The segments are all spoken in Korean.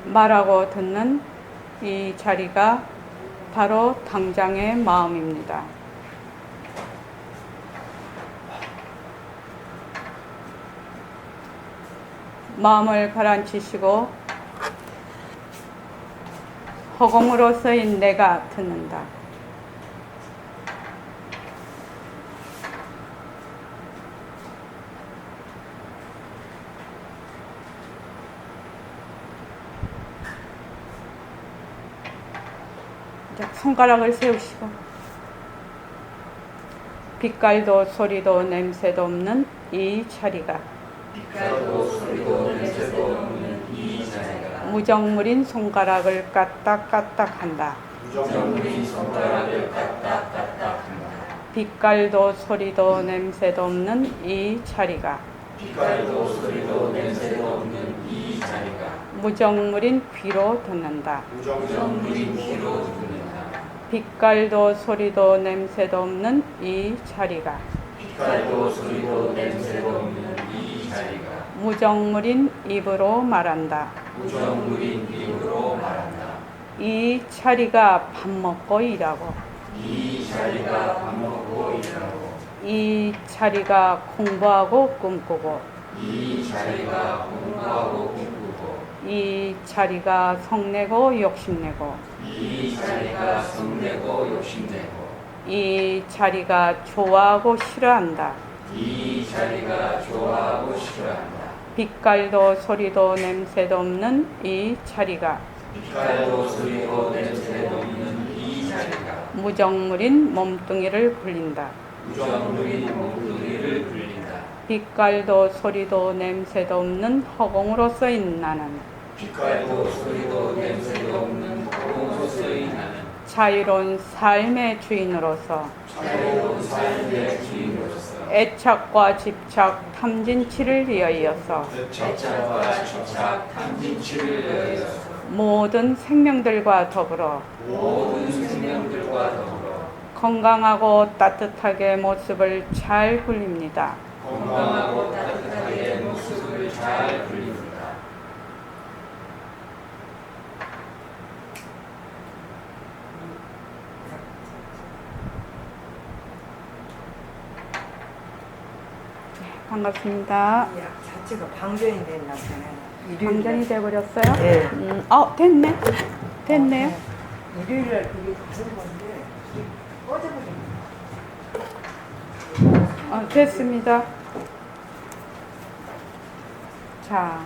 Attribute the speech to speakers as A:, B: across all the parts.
A: 말하고 듣는 이 자리가 바로 당장의 마음입니다. 마음을 가라앉히시고 허공으로 쓰인 내가 듣는다. 손가락을 세우시고 빛깔도 소리도 냄새도 없는 이 자리가 무정물인 손가락을 까딱까딱 한다. 빛깔도 소리도 냄새도 없는 이 자리가 무정물인 귀로 듣는다. 빛깔도 소리도 냄새도 없는 이 자리가 무정물인 입으로 말한다. 이 자리가 밥 먹고 일하고 이 자리가 공부하고 꿈꾸고 이 자리가 성내고 욕심내고 이 자리가 좋아하고 싫어한다. 빛깔도 소리도 냄새도 없는 이 자리가 무정물인 몸뚱이를 굴린다. 빛깔도 소리도 냄새도 없는 허공으로 쓰인 나는 자유로운 삶의 주인으로서 애착과 집착, 탐진치를 위하여서 모든 생명들과 더불어 건강하고 따뜻하게 모습을 잘 굴립니다. 반갑습니다.
B: 약 자체가 방전이 됐나 보네.
A: 방전이 돼버렸어요?
B: 네.
A: 됐네. 됐네요.
B: 일요일날 그게 가는 건데 꺼져버렸네.
A: 됐습니다. 자,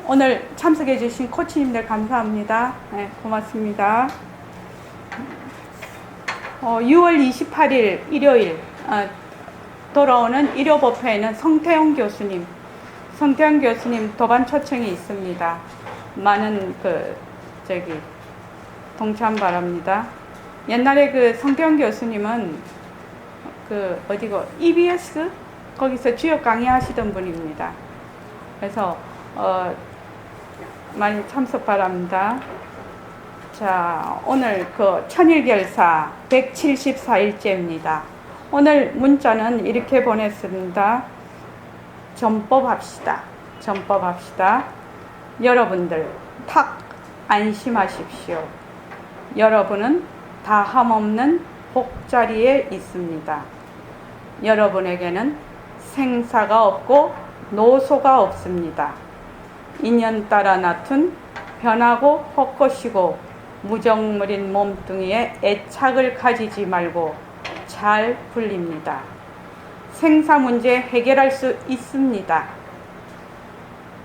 A: 오늘 참석해 주신 코치님들 감사합니다. 네, 고맙습니다. 6월 28일 일요일 돌아오는 일요법회에는 성태용 교수님 도반 초청이 있습니다. 많은 동참 바랍니다. 옛날에 성태용 교수님은 EBS 거기서 주역 강의하시던 분입니다. 그래서 많이 참석 바랍니다. 자, 오늘 천일결사 174일째입니다. 오늘 문자는 이렇게 보냈습니다. 전법합시다. 여러분들 탁 안심하십시오. 여러분은 다함 없는 복자리에 있습니다. 여러분에게는 생사가 없고 노소가 없습니다. 인연 따라 나툰 변하고 헛것이고 무정물인 몸뚱이에 애착을 가지지 말고 잘 굴립니다. 생사 문제 해결할 수 있습니다.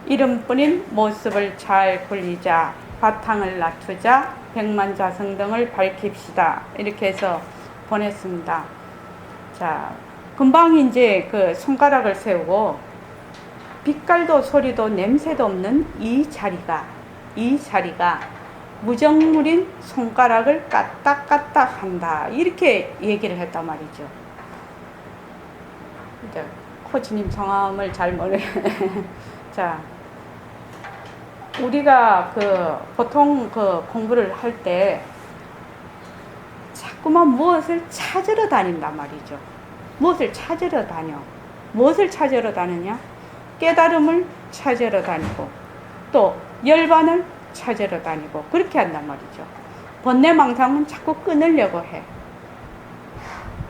A: 이름뿐인 모습을 잘 굴리자, 바탕을 낮추자, 백만자성등을 밝힙시다. 이렇게 해서 보냈습니다. 자, 금방 이제 손가락을 세우고 빛깔도 소리도 냄새도 없는 이 자리가 무정물인 손가락을 까딱까딱 한다. 이렇게 얘기를 했단 말이죠. 이제 코치님 성함을 잘 모르. 자, 우리가 보통 공부를 할 때 자꾸만 무엇을 찾으러 다닌단 말이죠. 무엇을 찾으러 다녀. 무엇을 찾으러 다느냐? 깨달음을 찾으러 다니고 또 열반을 찾으러 다니고 그렇게 한단 말이죠. 번뇌망상은 자꾸 끊으려고 해.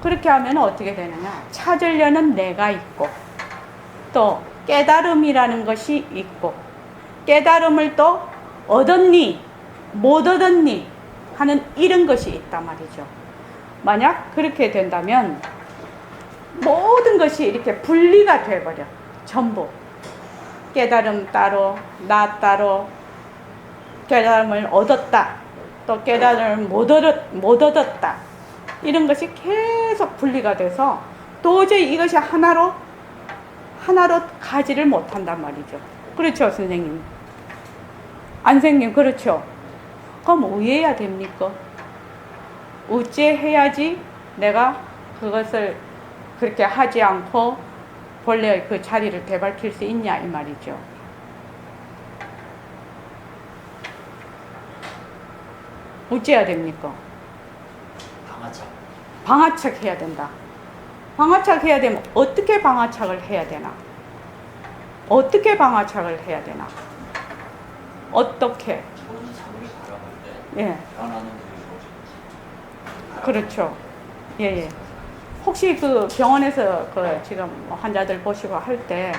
A: 그렇게 하면 어떻게 되느냐? 찾으려는 내가 있고 또 깨달음이라는 것이 있고 깨달음을 또 얻었니? 못 얻었니? 하는 이런 것이 있단 말이죠. 만약 그렇게 된다면 모든 것이 이렇게 분리가 돼버려. 전부. 깨달음 따로, 나 따로, 깨달음을 얻었다. 또 깨달음을 못 얻었다. 이런 것이 계속 분리가 돼서 도저히 이것이 하나로 가지를 못한단 말이죠. 그렇죠, 선생님? 안생님, 그렇죠? 그럼 어찌해야 됩니까? 어찌해야지 내가 그것을 그렇게 하지 않고 본래 그 자리를 되밟힐 수 있냐 이 말이죠. 어찌해야 됩니까? 방아착 해야 된다. 방아착 해야 되면 어떻게 방아착을 해야 되나? 어떻게 방아착을 해야 되나? 어떻게? 예. 그렇죠. 예, 예. 혹시 그 병원에서 그 지금 환자들 보시고 할 때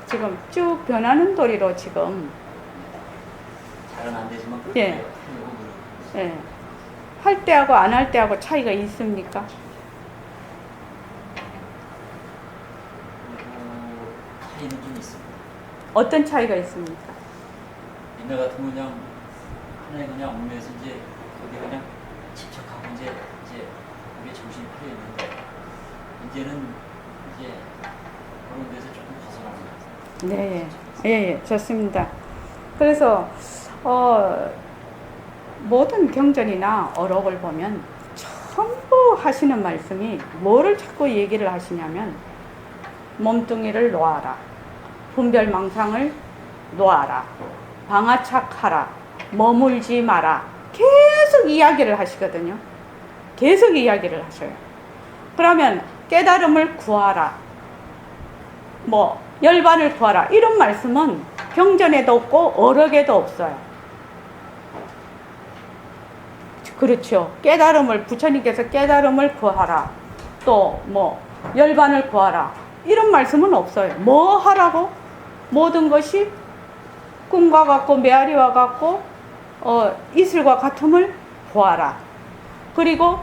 A: 지금 쭉 변하는 도리로 지금
C: 잘은 안 되지만
A: 예. 예. 할 때하고 안 할 때하고 차이가 있습니까?
C: 차이는 좀 있습니다.
A: 어떤 차이가 있습니까?
C: 옛날 같은 그냥 하나에 그냥 얽매여서 이제 거기 그냥 집착하고 이제 그게 정신이 팔려 있는데 이제는 이제 그런 데서 조금 벗어나는 것 같아요.
A: 네, 예, 좋습니다. 그래서 모든 경전이나 어록을 보면 전부 하시는 말씀이 뭐를 자꾸 얘기를 하시냐면 몸뚱이를 놓아라, 분별망상을 놓아라, 방아착하라, 머물지 마라. 계속 이야기를 하시거든요. 계속 이야기를 하셔요. 그러면 깨달음을 구하라, 뭐 열반을 구하라, 이런 말씀은 경전에도 없고 어록에도 없어요. 그렇죠. 깨달음을, 부처님께서 깨달음을 구하라, 또 뭐 열반을 구하라, 이런 말씀은 없어요. 뭐 하라고? 모든 것이 꿈과 같고 메아리와 같고 이슬과 같음을 보아라. 그리고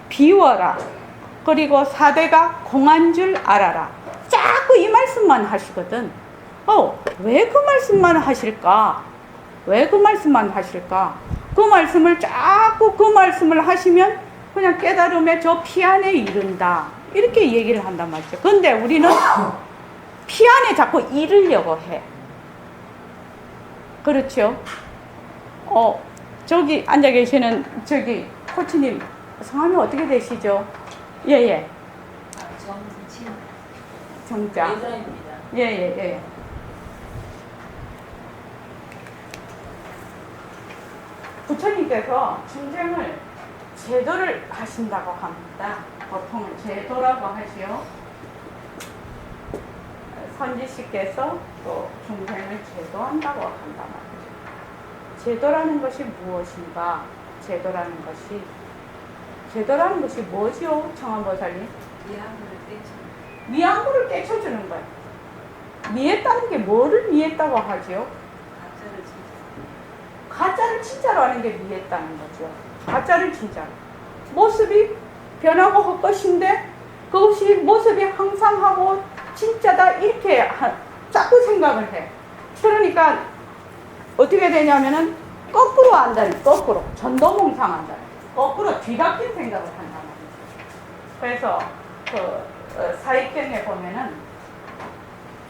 A: 비워라. 그리고 사대가 공한 줄 알아라. 자꾸 이 말씀만 하시거든. 왜 그 말씀만 하실까? 왜 그 말씀만 하실까? 그 말씀을 자꾸 그 말씀을 하시면 그냥 깨달음의 저 피안에 이른다. 이렇게 얘기를 한단 말이죠. 근데 우리는 피안에 자꾸 이르려고 해. 그렇죠? 저기 앉아 계시는 저기 코치님 성함이 어떻게 되시죠? 예예.
D: 정진.
A: 정자.
D: 예사입니다.
A: 예예예. 부처님께서 중생을 제도를 하신다고 합니다. 보통은 제도라고 하시오. 선지식께서 또 중생을 제도한다고 한단 말이죠. 제도라는 것이 무엇인가? 제도라는 것이 뭐지요, 청한보살님? 미안구를 떼쳐주는 거예요. 미했다는 게 뭐를 미했다고 하지요? 가짜를 진짜로 하는 게 미했다는 거죠. 가짜를 진짜로. 모습이 변하고 헛것인데 그것이 모습이 항상 하고 진짜다 이렇게 자꾸 생각을 해. 그러니까 어떻게 되냐면은 거꾸로 한다는, 거꾸로 전도몽상한다는, 거꾸로 뒤바뀐 생각을 한단 말이죠. 그래서 그 사익경에 보면은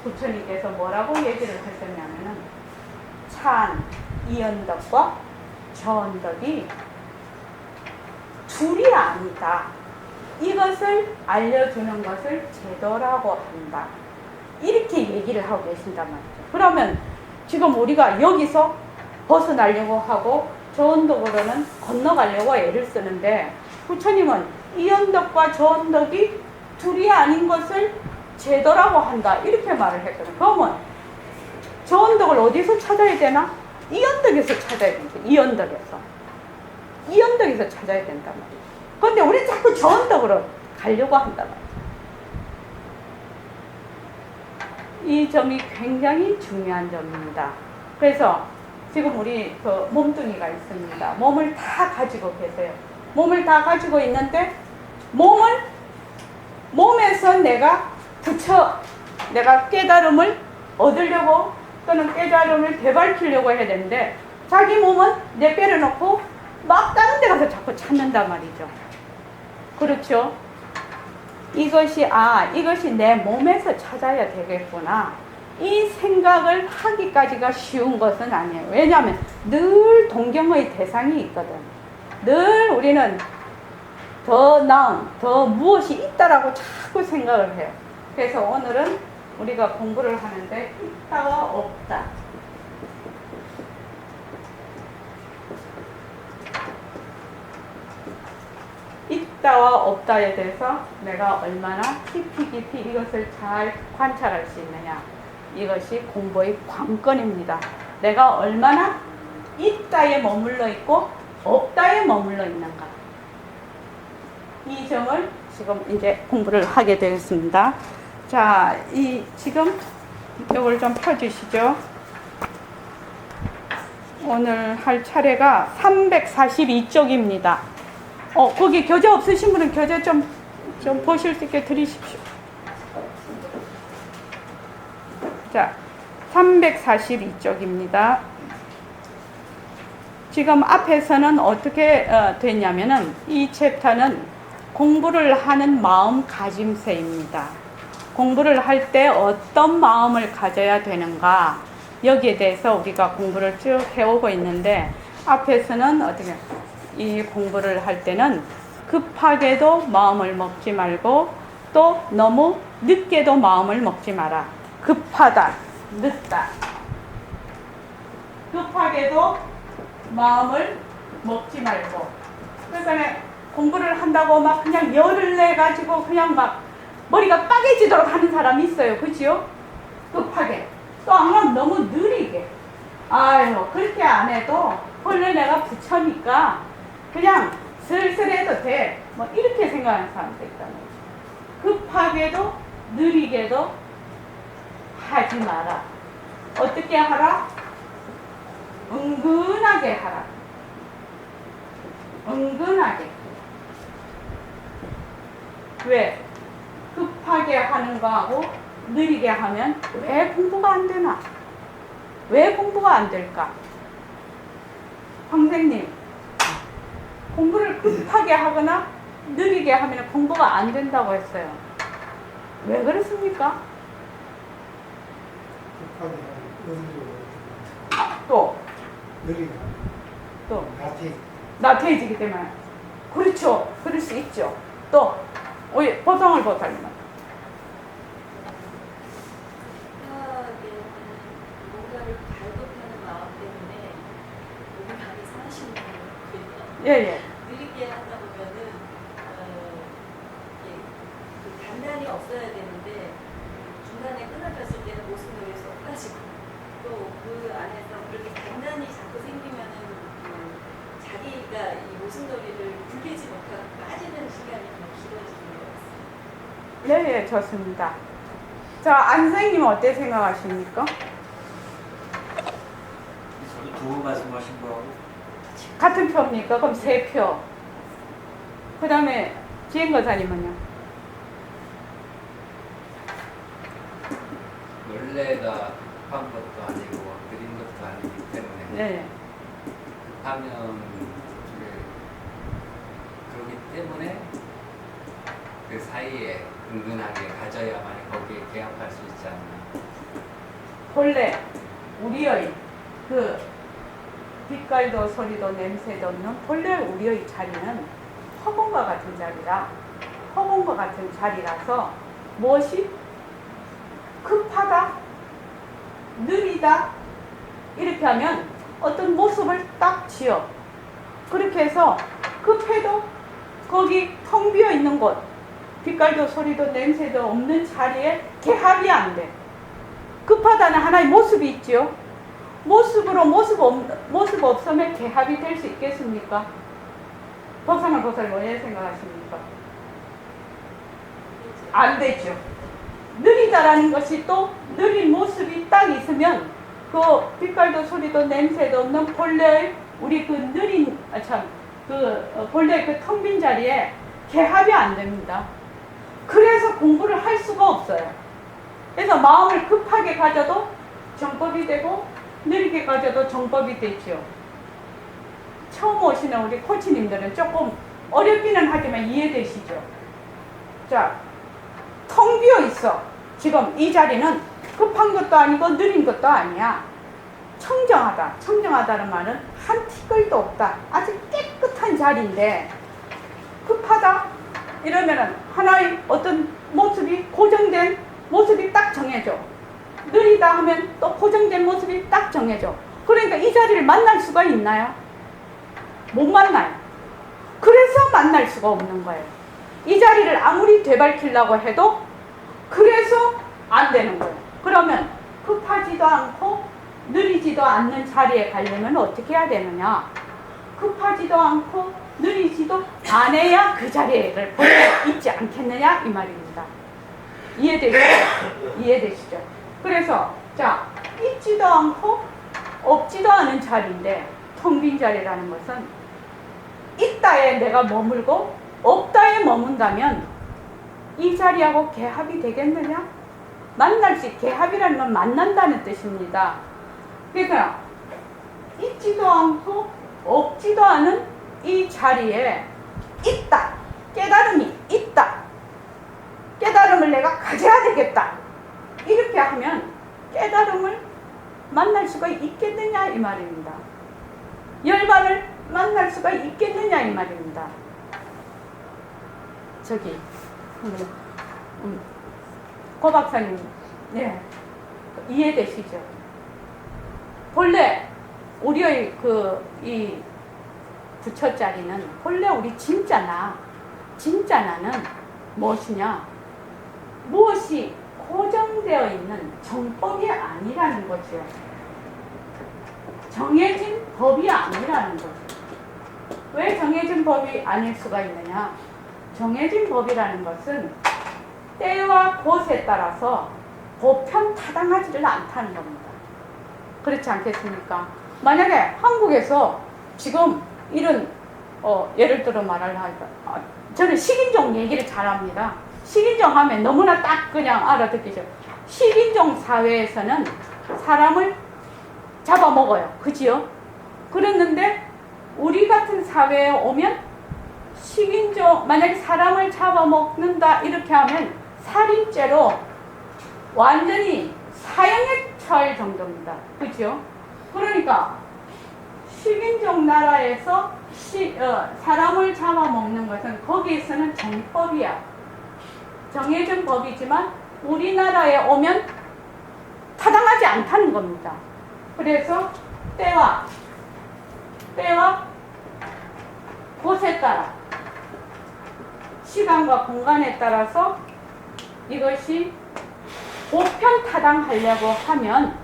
A: 부처님께서 뭐라고 얘기를 하셨냐면은 찬 이언덕과 저언덕이 둘이 아니다. 이것을 알려주는 것을 제도라고 한다. 이렇게 얘기를 하고 계신단 말이죠. 그러면 지금 우리가 여기서 벗어나려고 하고 저 언덕으로는 건너가려고 애를 쓰는데 부처님은 이 언덕과 저 언덕이 둘이 아닌 것을 제도라고 한다. 이렇게 말을 했거든요. 그러면 저 언덕을 어디서 찾아야 되나? 이 언덕에서 찾아야 된다. 이 언덕에서. 이 언덕에서 찾아야 된단 말이에요. 그런데 우리 자꾸 저 언덕으로 가려고 한단 말이에요. 이 점이 굉장히 중요한 점입니다. 그래서 지금 우리 그 몸뚱이가 있습니다. 몸을 다 가지고 계세요. 몸을 다 가지고 있는데 몸에서 내가 깨달음을 얻으려고 또는 깨달음을 되밟히려고 해야 되는데 자기 몸은 내빼려놓고 막 다른 데 가서 자꾸 찾는단 말이죠. 그렇죠? 이것이 내 몸에서 찾아야 되겠구나. 이 생각을 하기까지가 쉬운 것은 아니에요. 왜냐하면 늘 동경의 대상이 있거든. 늘 우리는 더 나은, 더 무엇이 있다라고 자꾸 생각을 해요. 그래서 오늘은 우리가 공부를 하는데 있다와 없다. 있다와 없다에 대해서 내가 얼마나 깊이 이것을 잘 관찰할 수 있느냐. 이것이 공부의 관건입니다. 내가 얼마나 있다에 머물러 있고 없다에 머물러 있는가. 이 점을 지금 이제 공부를 하게 되겠습니다. 자, 지금 이걸 좀 펴주시죠. 오늘 할 차례가 342쪽입니다. 거기 교재 없으신 분은 교재 좀 보실 수 있게 드리십시오. 자, 342쪽입니다. 지금 앞에서는 어떻게 됐냐면은 이 챕터는 공부를 하는 마음가짐새입니다. 공부를 할 때 어떤 마음을 가져야 되는가, 여기에 대해서 우리가 공부를 쭉 해오고 있는데, 앞에서는 어떻게 이 공부를 할 때는 급하게도 마음을 먹지 말고 또 너무 늦게도 마음을 먹지 마라. 급하다, 늦다. 급하게도 마음을 먹지 말고. 그러니까 공부를 한다고 막 그냥 열을 내가지고 그냥 막 머리가 빠개지도록 하는 사람이 있어요. 그치요? 급하게. 또 아마 너무 느리게. 아유, 그렇게 안 해도 원래 내가 부처니까 그냥 슬슬 해도 돼. 뭐 이렇게 생각하는 사람도 있다는 거죠. 급하게도 느리게도 하지 마라. 어떻게 하라? 은근하게 하라. 은근하게. 왜? 급하게 하는 거하고 느리게 하면 왜 공부가 안 되나? 왜 공부가 안 될까? 선생님, 공부를 급하게 하거나 느리게 하면 공부가 안 된다고 했어요. 왜 그렇습니까?
E: 급하게 의지로
A: 또
E: 느리게
A: 나태해지기 때문에. 그렇죠. 그럴 수 있죠. 또 우리 보성을 보살님은
D: 뭔가를 발급하는 마음 때문에 몸이 많이 상하시는 거예요.
A: 예예.
D: 느리게 하다 보면은 그 단단히 없어야 되는데 중간에 끊어졌을 때는 모순되게 쏙 빠지고 또 그 안에서 그렇게 단단히 자꾸 생기면은 자기가 이 모순돌이를 굴리지 못하고 빠지는 시간이 더 길어지는 것 같습니다.
A: 예예, 좋습니다. 자, 안생님 어떻게 생각하십니까?
C: 저도 두 말씀하신 거하고
A: 같은 표입니까? 그럼 세 표. 그 다음에 지행거사님은요?
F: 원래가 급한 것도 아니고 느린 것도 아니기 때문에
A: 네.
F: 급하면 그렇기 때문에 그 사이에 은근하게 가져야만 거기에 개합할 수 있지 않나.
A: 본래 우리의 그 빛깔도 소리도 냄새도 없는 본래 우리의 자리는 허공과 같은 자리라서 무엇이 급하다, 느리다 이렇게 하면 어떤 모습을 딱 지어. 그렇게 해서 급해도 거기 텅 비어 있는 곳, 빛깔도 소리도 냄새도 없는 자리에 개합이 안 돼. 급하다는 하나의 모습이 있지요. 모습 없으면 개합이 될 수 있겠습니까? 박상환 박사님 왜 생각하십니까? 안 되죠. 느리다라는 것이 또 느린 모습이 딱 있으면 그 빛깔도 소리도 냄새도 없는 본래의 우리 그 느린 본래의 그 텅 빈 자리에 개합이 안 됩니다. 그래서 공부를 할 수가 없어요. 그래서 마음을 급하게 가져도 정법이 되고 느리게 가져도 정법이 되죠. 처음 오시는 우리 코치님들은 조금 어렵기는 하지만 이해되시죠? 자, 텅 비어 있어. 지금 이 자리는 급한 것도 아니고 느린 것도 아니야. 청정하다. 청정하다는 말은 한 티끌도 없다. 아주 깨끗한 자리인데 급하다 이러면은 하나의 어떤 모습이 고정된 모습이 딱 정해져. 느리다 하면 또 고정된 모습이 딱 정해져. 그러니까 이 자리를 만날 수가 있나요? 못 만나요. 그래서 만날 수가 없는 거예요. 이 자리를 아무리 되밟히려고 해도 그래서 안 되는 거예요. 그러면 급하지도 않고 느리지도 않는 자리에 가려면 어떻게 해야 되느냐? 급하지도 않고 느리지도 않아야 그 자리를 볼 수 있지 않겠느냐 이 말입니다. 이해되시죠? 이해되시죠? 그래서 자, 있지도 않고 없지도 않은 자리인데 텅 빈 자리라는 것은 있다에 내가 머물고 없다에 머문다면 이 자리하고 개합이 되겠느냐? 만날 수 개합이라는 건 만난다는 뜻입니다. 그러니까 있지도 않고 없지도 않은 이 자리에 있다. 깨달음이 있다. 깨달음을 내가 가져야 되겠다. 이렇게 하면 깨달음을 만날 수가 있겠느냐 이 말입니다. 열반을 만날 수가 있겠느냐 이 말입니다. 저기 고 박사님, 네, 이해되시죠? 본래 우리의 이 부처 자리는 본래 우리 진짜 나는 무엇이냐? 무엇이 고정되어 있는 정법이 아니라는 거죠. 정해진 법이 아니라는 거죠. 왜 정해진 법이 아닐 수가 있느냐? 정해진 법이라는 것은 때와 곳에 따라서 보편타당하지를 않다는 겁니다. 그렇지 않겠습니까? 만약에 한국에서 지금 이런 예를 들어 말하려니까 저는 식인종 얘기를 잘합니다. 식인종 하면 너무나 딱 그냥 알아듣기죠. 식인종 사회에서는 사람을 잡아먹어요. 그지요? 그랬는데 우리 같은 사회에 오면 식인종, 만약에 사람을 잡아먹는다 이렇게 하면 살인죄로 완전히 사형에 처할 정도입니다. 그죠? 그러니까 식인종 나라에서 사람을 잡아먹는 것은 거기에서는 정법이야. 정해진 법이지만 우리나라에 오면 타당하지 않다는 겁니다. 그래서 때와 곳에 따라 시간과 공간에 따라서 이것이 보편타당하려고 하면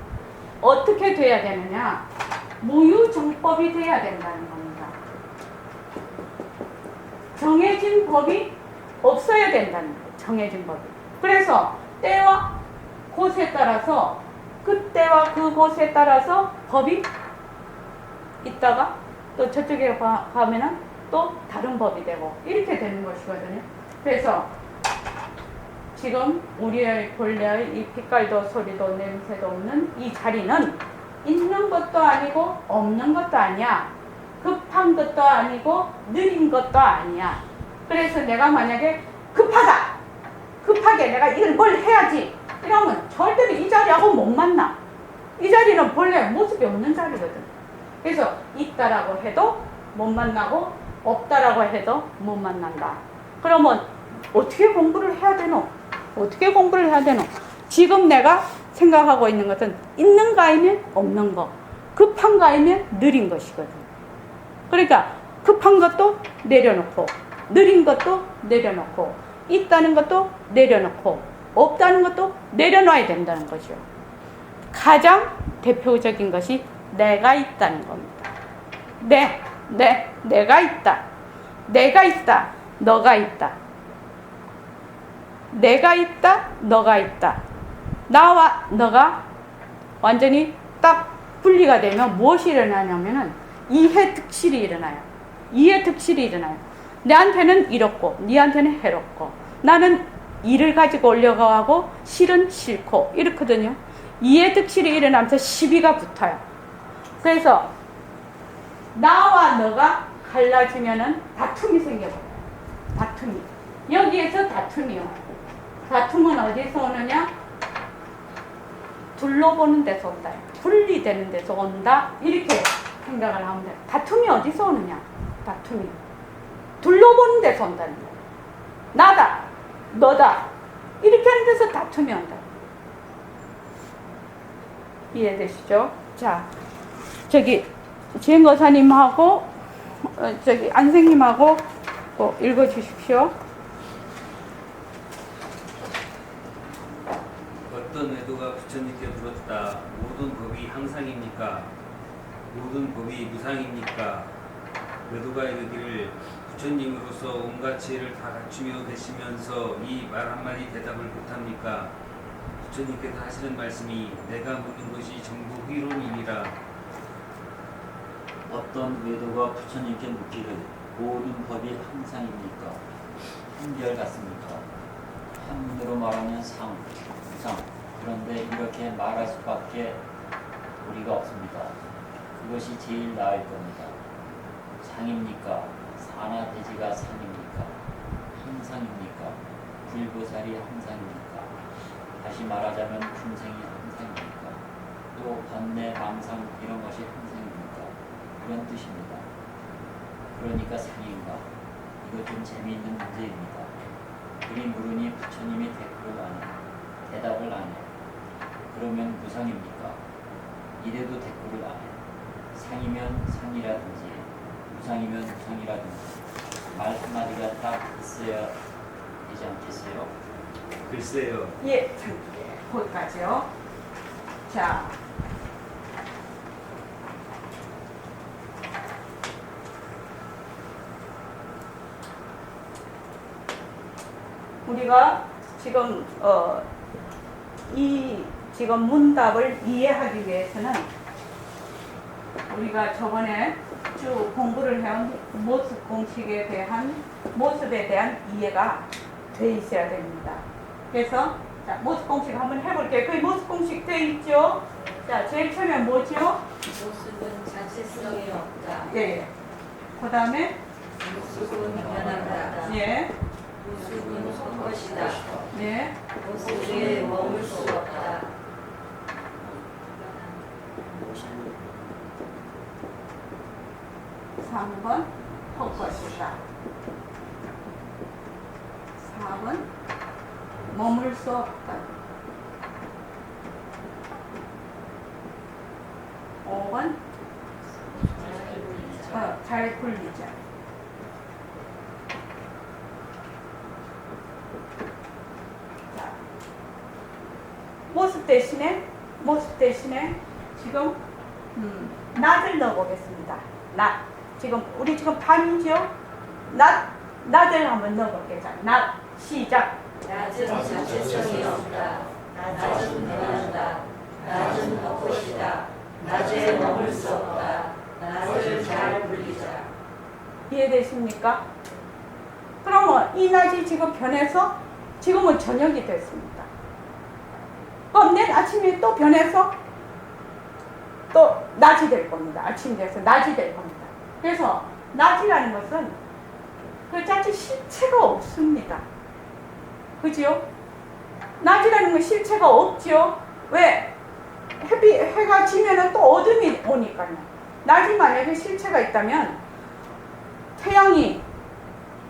A: 어떻게 돼야 되느냐? 무유정법이 돼야 된다는 겁니다. 정해진 법이 없어야 된다는 거예요. 정해진 법이. 그래서 때와 곳에 따라서 그때와 그곳에 따라서 법이 있다가 또 저쪽에 가면은 또 다른 법이 되고 이렇게 되는 것이거든요. 그래서 지금 우리의 본래의 이 빛깔도 소리도 냄새도 없는 이 자리는 있는 것도 아니고 없는 것도 아니야. 급한 것도 아니고 느린 것도 아니야. 그래서 내가 만약에 급하게 내가 이걸 뭘 해야지 이러면 절대로 이 자리하고 못 만나. 이 자리는 본래 모습이 없는 자리거든. 그래서 있다라고 해도 못 만나고 없다라고 해도 못 만난다. 그러면 어떻게 공부를 해야 되노? 어떻게 공부를 해야 되노? 지금 내가 생각하고 있는 것은 있는 거이면 없는 거, 급한 거이면 느린 것이거든. 그러니까 급한 것도 내려놓고 느린 것도 내려놓고 있다는 것도 내려놓고 없다는 것도 내려놔야 된다는 거죠. 가장 대표적인 것이 내가 있다는 겁니다. 내가 있다. 내가 있다. 너가 있다. 내가 있다. 너가 있다. 나와 너가 완전히 딱 분리가 되면 무엇이 일어나냐면은 이해득실이 일어나요. 이해득실이 일어나요. 내한테는 이롭고 니한테는 해롭고 나는 이를 가지고 올려가고 실은 싫고 이렇거든요. 이해득실이 일어나면서 시비가 붙어요. 그래서 나와 너가 갈라지면은 다툼이 생겨버려요. 다툼이. 여기에서 다툼이요. 다툼은 어디서 오느냐? 둘러보는 데서 온다. 분리되는 데서 온다. 이렇게 생각을 하면 돼요. 다툼이 어디서 오느냐? 다툼이. 둘러보는 데서 온다는 거예요. 나다. 너다. 이렇게 하는 데서 다툼이 온다. 이해되시죠? 자, 저기 지행거사님하고 저기 안생님하고 읽어주십시오.
G: 어떤 의도가 부처님께 물었다. 모든 법이 항상입니까? 모든 법이 무상입니까? 의도가 이르기를 부처님으로서 온갖 지혜를 다 갖추며 계시면서 이 말 한마디 대답을 못합니까? 부처님께서 하시는 말씀이 내가 묻는 것이 전부 의론이니라.
C: 어떤 외도가 부처님께 묻기를 모든 법이 항상입니까? 한결 같습니까? 한문으로 말하면 상, 상. 그런데 이렇게 말할 수밖에 우리가 없습니다. 그것이 제일 나을 겁니다. 상입니까? 사나 돼지가 상입니까? 항상입니까? 불보살이 항상입니까? 다시 말하자면 중생이 항상입니까? 또 번뇌, 망상 이런 것이 항상입니까? 이런 뜻입니다. 그러니까 상인가? 이거 좀 재미있는 문제입니다. 그리 물으니 부처님이 댓글을 안 해. 대답을 안 해. 그러면 무상입니까? 이래도 댓글을 안 해. 상이면 상이라든지 무상이면 무상이라든지 말 한마디가 딱 있어야 되지 않겠어요?
G: 글쎄요.
A: 예, 거기까지요. 자, 우리가 지금 이 지금 문답을 이해하기 위해서는 우리가 저번에 쭉 공부를 해온 모습 공식에 대한 모습에 대한 이해가 돼 있어야 됩니다. 그래서 자, 모습 공식 한번 해볼게요. 그 모습 공식 돼 있죠? 자, 제일 처음에 뭐죠?
D: 모습은 자체성이 없다.
A: 예. 그 다음에
D: 모습은 변한다.
A: 예,
D: 모습은 속 것이다.
A: 예,
D: 모습에 머물 수 없다.
A: 3번 헛것이다. 4번 머물 수 없다. 5번 잘 굴리자. 자, 모습 대신에 지금 낮을 넣어보겠습니다. 낮. 우리 지금 밤이죠? 낮을 한번 넣어볼게요. 자, 낮 시작.
D: 낮은 자체성이 없다. 낮은 변한다. 낮은 헛것이다. 낮에 머물 수 없다. 낮을 잘 불리자.
A: 이해되십니까? 그러면 이 낮이 지금 변해서 지금은 저녁이 됐습니다. 그럼 내일 아침에 또 변해서 또 낮이 될 겁니다. 아침이 돼서 낮이 될 겁니다. 그래서 낮이라는 것은 그 자체 실체가 없습니다. 그죠? 낮이라는 건 실체가 없죠. 왜? 해가 지면은 또 어둠이 오니까요. 낮이 만약에 실체가 있다면 태양이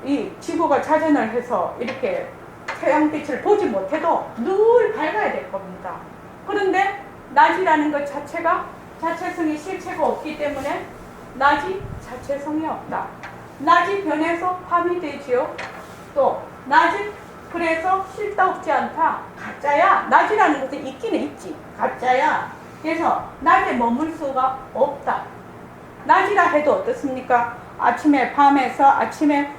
A: 이 지구가 자전을 해서 이렇게 태양빛을 보지 못해도 늘 밝아야 될 겁니다. 그런데 낮이라는 것 자체가 자체성이 실체가 없기 때문에 낮이 자체성이 없다. 낮이 변해서 밤이 되지요. 또 낮은 그래서 싫다 없지 않다. 가짜야. 낮이라는 것은 있기는 있지. 가짜야. 그래서 낮에 머물 수가 없다. 낮이라 해도 어떻습니까? 아침에 밤에서 아침에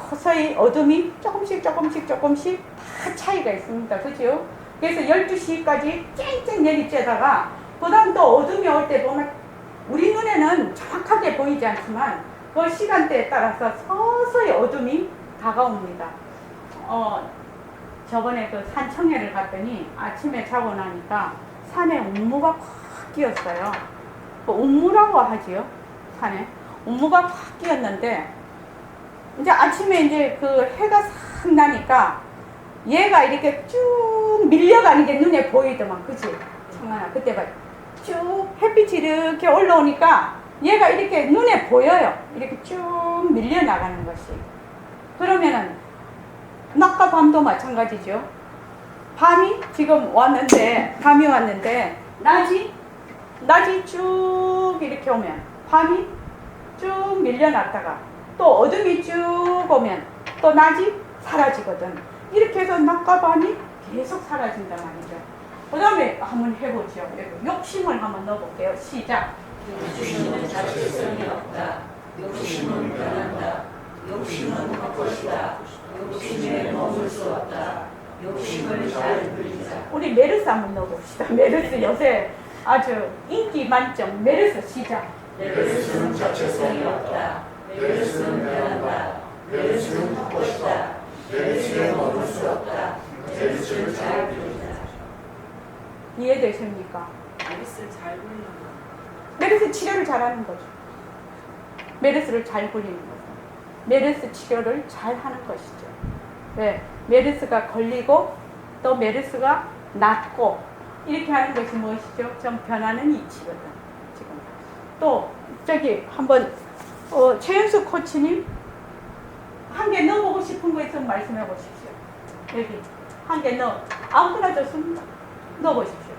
A: 서서히 어둠이 조금씩 다 차이가 있습니다. 그죠? 그래서 12시까지 쨍쨍 내리쬐다가 그 다음 또 어둠이 올 때 보면 우리 눈에는 정확하게 보이지 않지만 그 시간대에 따라서 서서히 어둠이 다가옵니다. 저번에 그 산청해를 갔더니 아침에 자고 나니까 산에 운무가 확 끼었어요. 그 운무라고 하지요. 산에 운무가 확 끼었는데 이제 아침에 이제 그 해가 싹 나니까 얘가 이렇게 쭉 밀려가는 게 눈에 보이더만. 그치? 청아나 그때 봐. 쭉 햇빛이 이렇게 올라오니까 얘가 이렇게 눈에 보여요. 이렇게 쭉 밀려나가는 것이. 그러면은 낮과 밤도 마찬가지죠. 밤이 지금 왔는데, 밤이 왔는데 낮이 쭉 이렇게 오면 밤이 쭉 밀려났다가 또 어둠이 쭉 오면 또 낮이 사라지거든. 이렇게 해서 낮과 밤이 계속 사라진단 말이죠. 그 다음에 한번 해보죠. 욕심을 한번 넣어볼게요. 시작.
D: 욕심은 자체성이 없다. 욕심은 변한다. 욕심은 헛것이다. 욕심에 머물 수 없다. 욕심을 잘 부리자.
A: 우리 메르스 한번 넣어봅시다. 메르스 요새 아주 인기 만점. 메르스 시작.
D: 메르스는 자체성이 없다. 메르스는 변한다. 메르스는 헛것이다. 메르스에 머물 수 없다. 메르스를 잘 부리자.
A: 이해되십니까?
D: 메르스를 잘 부리는 거.
A: 메르스 치료를 잘하는 거죠. 메르스를 잘 부리는 거죠. 메르스 치료를 잘 하는 것이죠. 왜? 메르스가 걸리고 또 메르스가 낫고 이렇게 하는 것이 무엇이죠? 좀 변하는 이치거든. 지금 또 저기 한번 최연수 코치님 한 개 넣어보고 싶은 거 있으면 말씀해 보십시오. 여기 한 개 넣어. 아무거나 좋습니다. 넣어보십시오.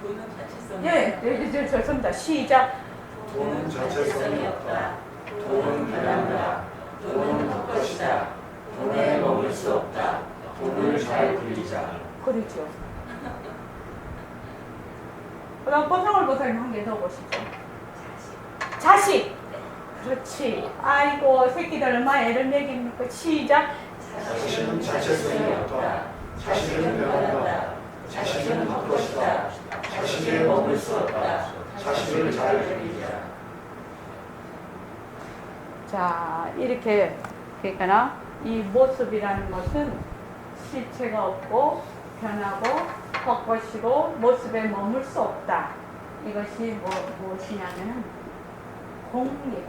D: 돈은 자체성이
A: 예, 좋습니다. 시작.
D: 돈은 자체성이 없다. 돈은 변한다. 돈은 헛것이다. 돈에 머물 수 없다. 돈을 잘 부리자.
A: 그렇죠. 그 다음 뽀송을보살님 한 개 넣어보시죠. 자식. 그렇지. 아이고 새끼들 얼마나 애를 먹입니까. 시작.
D: 자식은 자체성이 없다. 자식은 변한다. 자식은 헛것이다. 자식에 머물 수 없다. 자식을 잘 부리자.
A: 자, 이렇게 그러니까 이 모습이라는 것은 실체가 없고 변하고 헛것이고 모습에 머물 수 없다. 이것이 무엇이냐면은 공립.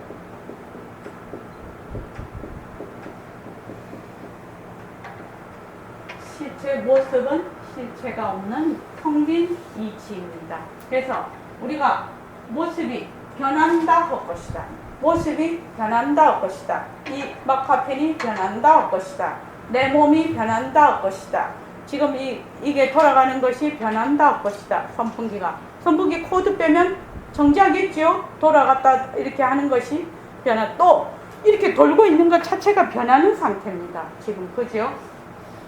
A: 실체 모습은 실체가 없는 텅빈 이치입니다. 그래서 우리가 모습이 변한다 할 것이다. 모습이 변한다 할 것이다. 이 마카펜이 변한다 할 것이다. 내 몸이 변한다 할 것이다. 지금 이게 돌아가는 것이 변한다 할 것이다. 선풍기 코드 빼면 정지하겠죠. 돌아갔다 이렇게 하는 것이 또 이렇게 돌고 있는 것 자체가 변하는 상태입니다. 지금 그죠?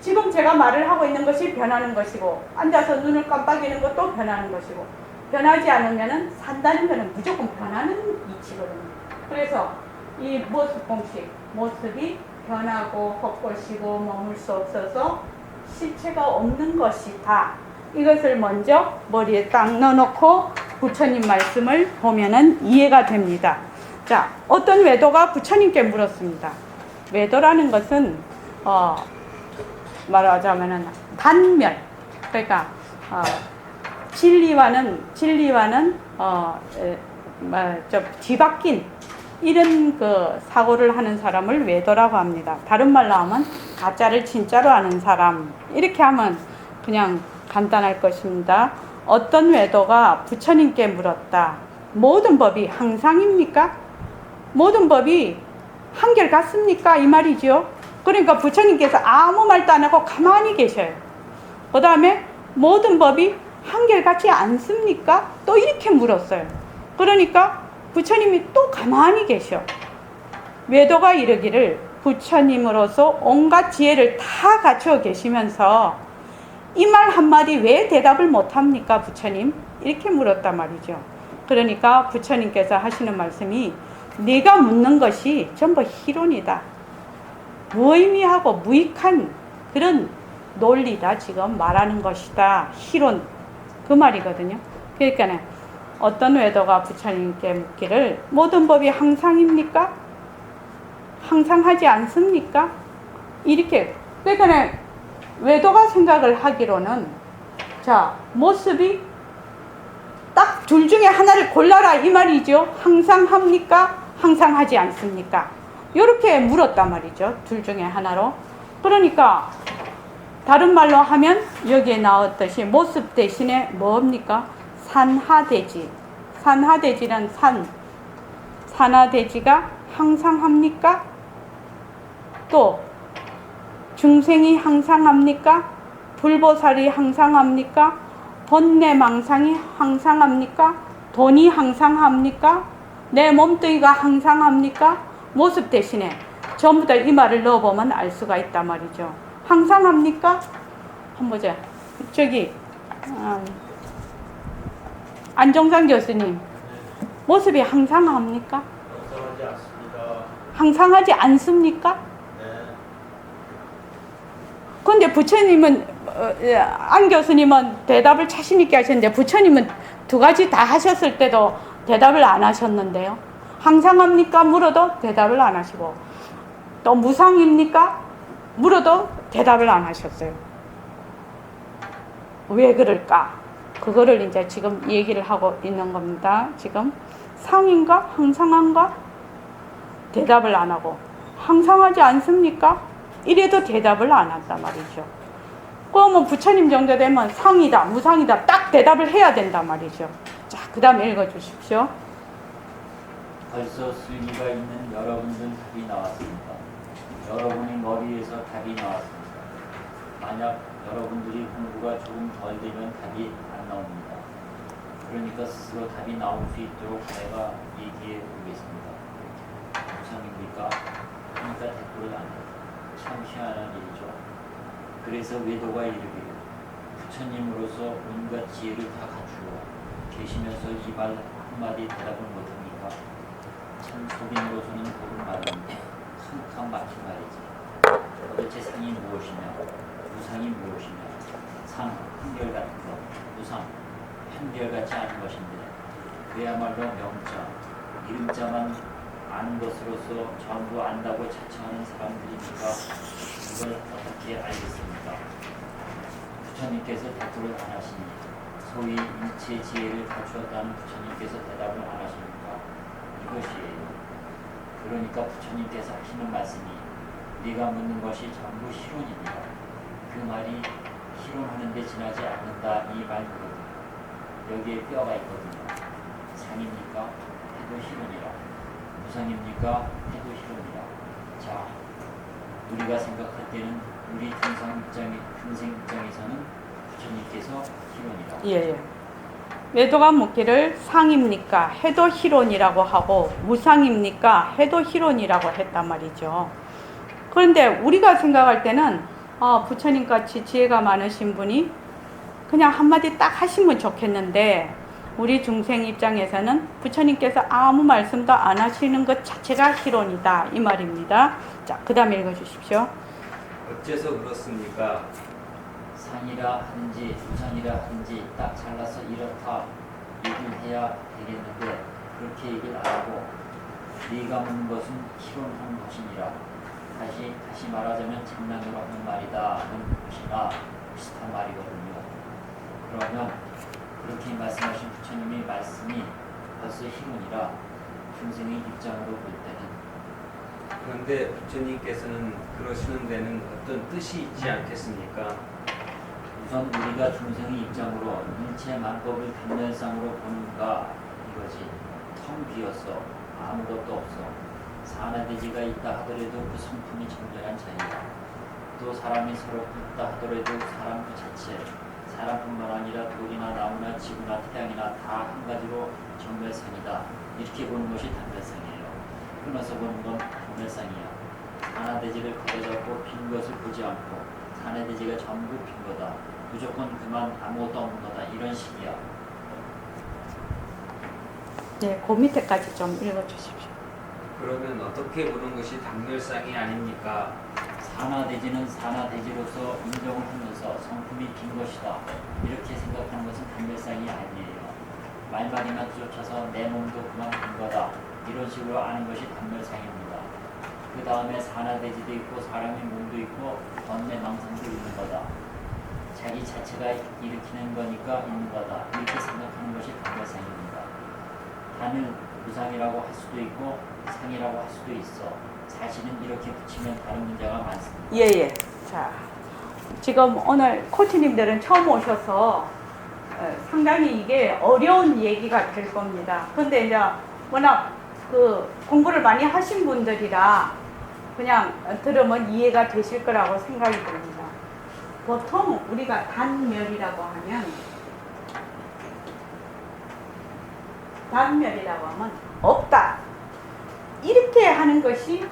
A: 지금 제가 말을 하고 있는 것이 변하는 것이고 앉아서 눈을 깜빡이는 것도 변하는 것이고 변하지 않으면 산다는 것은 무조건 변하는 이치거든요. 그래서 이 모습 공식, 모습이 변하고 헛것이고 머물 수 없어서 실체가 없는 것이다. 이것을 먼저 머리에 딱 넣어놓고 부처님 말씀을 보면은 이해가 됩니다. 자, 어떤 외도가 부처님께 물었습니다. 외도라는 것은 말하자면은 단멸, 그러니까 진리와는 뒤바뀐 이런 그 사고를 하는 사람을 외도라고 합니다. 다른 말로 하면 가짜를 진짜로 아는 사람, 이렇게 하면 그냥 간단할 것입니다. 어떤 외도가 부처님께 물었다. 모든 법이 항상입니까? 모든 법이 한결같습니까? 이 말이죠. 그러니까 부처님께서 아무 말도 안 하고 가만히 계셔요. 그 다음에 모든 법이 한결같지 않습니까? 또 이렇게 물었어요. 그러니까 부처님이 또 가만히 계셔. 외도가 이르기를 부처님으로서 온갖 지혜를 다 갖추어 계시면서 이 말 한마디 왜 대답을 못합니까 부처님? 이렇게 물었단 말이죠. 그러니까 부처님께서 하시는 말씀이 네가 묻는 것이 전부 희론이다. 무의미하고 무익한 그런 논리다 지금 말하는 것이다. 희론 그 말이거든요. 그러니까 어떤 외도가 부처님께 묻기를 모든 법이 항상입니까? 항상하지 않습니까? 이렇게 그러니까 외도가 생각을 하기로는 자 모습이 딱 둘 중에 하나를 골라라 이 말이죠. 항상 합니까? 항상 하지 않습니까? 이렇게 물었단 말이죠. 둘 중에 하나로. 그러니까 다른 말로 하면 여기에 나왔듯이 모습 대신에 뭡니까? 산하대지. 산하대지는 산하대지가 항상 합니까? 또 중생이 항상 합니까? 불보살이 항상 합니까? 번뇌망상이 항상 합니까? 돈이 항상 합니까? 내 몸뚱이가 항상 합니까? 모습 대신에 전부 다 이 말을 넣어보면 알 수가 있단 말이죠. 항상 합니까? 한번 보자. 저기 안정상 교수님 모습이 항상 합니까?
H: 항상하지 않습니다.
A: 항상하지 않습니까?
H: 네.
A: 근데 부처님은 안 교수님은 대답을 자신 있게 하셨는데 부처님은 두 가지 다 하셨을 때도 대답을 안 하셨는데요. 항상 합니까? 물어도 대답을 안 하시고 또 무상입니까? 물어도 대답을 안 하셨어요. 왜 그럴까? 그거를 이제 지금 얘기를 하고 있는 겁니다. 지금 상인가? 항상한가? 대답을 안 하고 항상하지 않습니까? 이래도 대답을 안 한단 말이죠. 그러면 부처님 정도 되면 상이다, 무상이다 딱 대답을 해야 된단 말이죠. 자, 그 다음에 읽어주십시오.
C: 벌써 수의가 있는 여러분들 답이 나왔습니다. 여러분의 머리에서 답이 나왔습니다. 만약 여러분들이 공부가 조금 덜 되면 답이 안 나옵니다. 그러니까 스스로 답이 나올 수 있도록 내가 얘기해 보겠습니다. 무상입니까? 그러니까 댓글을 안 해요. 참 희한한 일이죠. 그래서 외도가 이르기를 부처님으로서 온갖 지혜를 다 갖추어 계시면서 이 말 한마디 대답을 못합니까? 참 소빈으로서는 고른 말입니다. 캄캄 막힌 말이지. 도대체 상이 무엇이냐? 무상이 무엇이냐? 상, 한결같은 것. 무상, 한결같지 않은 것인데 그야말로 명자, 이름자만 아는 것으로서 전부 안다고 자처하는 사람들이니까 이걸 어떻게 알겠습니까? 부처님께서 대꾸를 안 하시니 소위 일체 지혜를 갖추었다는 부처님께서 대답을 안 하십니까? 이것이에요. 그러니까 부처님께서 하시는 말씀이 네가 묻는 것이 전부 희론입니다. 그 말이 희론하는데 지나지 않는다 이 말이거든요. 여기에 뼈가 있거든요. 상입니까? 해도 희론이라. 무상입니까? 해도 희론이라. 자, 우리가 생각할 때는 우리 평생 입장에서는 부처님께서 희론이라.
A: 예. 외도가 묻기를 상입니까? 해도 희론이라고 하고 무상입니까? 해도 희론이라고 했단 말이죠. 그런데 우리가 생각할 때는 부처님같이 지혜가 많으신 분이 그냥 한마디 딱 하시면 좋겠는데 우리 중생 입장에서는 부처님께서 아무 말씀도 안 하시는 것 자체가 희론이다 이 말입니다. 자, 그 다음에 읽어주십시오.
G: 어째서 그렇습니까?
C: 상이라 하든지 무상이라 하든지 딱 잘라서 이렇다 얘기를 해야 되겠는데 그렇게 얘기를 안 하고 네가 묻는 것은 희론한 것이니라. 다시 말하자면 장난으로 하는 말이다는 것이나 비슷한 말이거든요. 그러면 그렇게 말씀하신 부처님의 말씀이 벌써 희론이라 중생의 입장으로 볼 때는
G: 그런데 부처님께서는 그러시는 데는 어떤 뜻이 있지 않겠습니까?
C: 우선 우리가 중생의 입장으로 일체 만법을 단면상으로 보는가 이거지. 텅 비었어. 아무것도 없어. 산하대지가 있다 하더라도 그 성품이 정렬한 자이다. 또 사람이 서로 붙다 하더라도 사람 그 자체, 사람뿐만 아니라 돌이나 나무나 지구나 태양이나 다 한 가지로 정멸상이다. 이렇게 보는 것이 단면상이에요. 끊어서 보는 건 단멸상이야. 산하대지를 가로잡고 빈 것을 보지 않고 산하대지가 전부 빈 거다. 무조건 그만 아무것도 없는 거다. 이런 식이야.
A: 네, 그 밑에까지 좀 읽어주십시오.
F: 그러면 어떻게 보는 것이 단멸상이 아닙니까?
C: 산하대지는 산하대지로서 인정을 하면서 성품이 빈 것이다. 이렇게 생각하는 것은 단멸상이 아니에요. 말마디만 쫓아서 내 몸도 그만 빈 거다. 이런 식으로 아는 것이 단멸상입니다. 그 다음에 산하대지도 있고 사람의 몸도 있고 번뇌망상도 있는 거다. 자기 자체가 일으키는 거니까 있는 거다. 이렇게 생각하는 것이 단멸상입니다. 단을 무상이라고 할 수도 있고 상이라고 할 수도 있어. 사실은 이렇게 붙이면 다른 문제가 많습니다.
A: 예. 자, 지금 오늘 코치님들은 처음 오셔서 상당히 이게 어려운 얘기가 될 겁니다. 근데 이제 워낙 그 공부를 많이 하신 분들이라 그냥 들으면 이해가 되실 거라고 생각이 듭니다. 보통 우리가 단멸이라고 하면 없다. 이렇게 하는 것이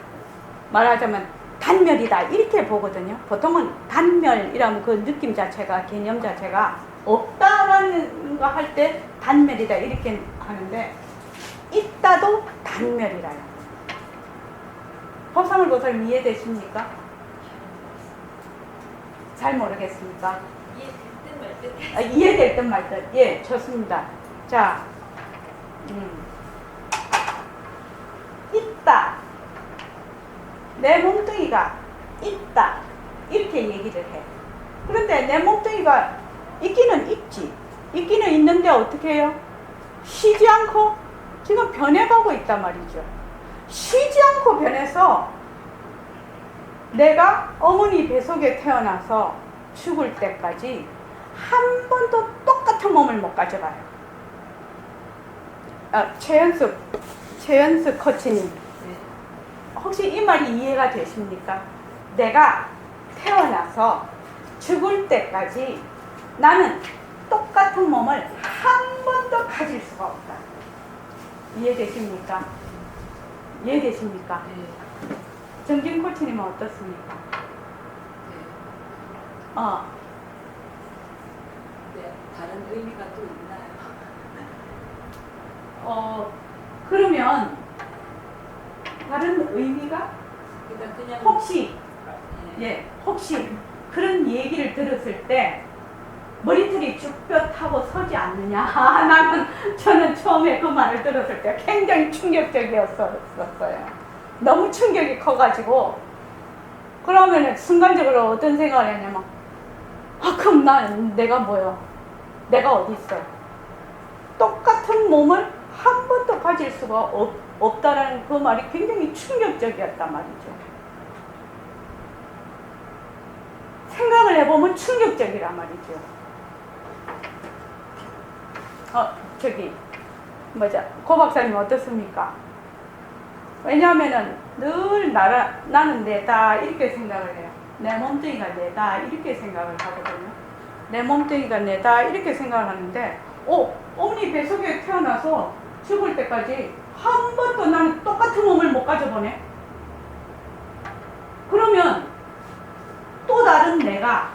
A: 말하자면 단멸이다. 이렇게 보거든요. 보통은 단멸이라면 그 느낌 자체가, 개념 자체가 없다라는 거 할 때 단멸이다. 이렇게 하는데 있다도 단멸이라요. 법상을 보살님 이해되십니까? 잘 모르겠습니까?
D: 이해될 듯 말 듯.
A: 이해될 듯 말 듯. 예, 좋습니다. 자, 있다. 내 몸뚱이가 있다. 이렇게 얘기를 해. 그런데 내 몸뚱이가 있기는 있지. 있기는 있는데 어떻게 해요? 쉬지 않고 지금 변해가고 있단 말이죠. 쉬지 않고 변해서 내가 어머니 뱃속에 태어나서 죽을 때까지 한 번도 똑같은 몸을 못 가져가요. 최연숙 코치님, 혹시 이 말이 이해가 되십니까? 내가 태어나서 죽을 때까지 나는 똑같은 몸을 한 번도 가질 수가 없다. 이해되십니까? 이해되십니까?
D: 네.
A: 정진 코치님은 어떻습니까?
D: 네. 다른 의미가 또 있나요?
A: 그러면 다른 의미가
D: 그러니까 그냥
A: 혹시
D: 네.
A: 혹시 그런 얘기를 들었을 때 머리털이 쭉뼈 타고 서지 않느냐? 저는 처음에 그 말을 들었을 때 굉장히 충격적이었어요. 너무 충격이 커가지고 그러면 순간적으로 어떤 생각을 했냐면 그럼 내가 뭐요? 내가 어디 있어? 똑같은 몸을 한 번도 가질 수가 없다라는 그 말이 굉장히 충격적이었단 말이죠. 생각을 해보면 충격적이란 말이죠. 고 박사님 어떻습니까? 왜냐하면은 늘 나는 내다 이렇게 생각을 해요. 내 몸뚱이가 내다 이렇게 생각을 하거든요. 내 몸뚱이가 내다 이렇게 생각을 하는데 어머니 뱃속에 태어나서 죽을 때까지 한 번도 나는 똑같은 몸을 못 가져보네. 그러면 또 다른 내가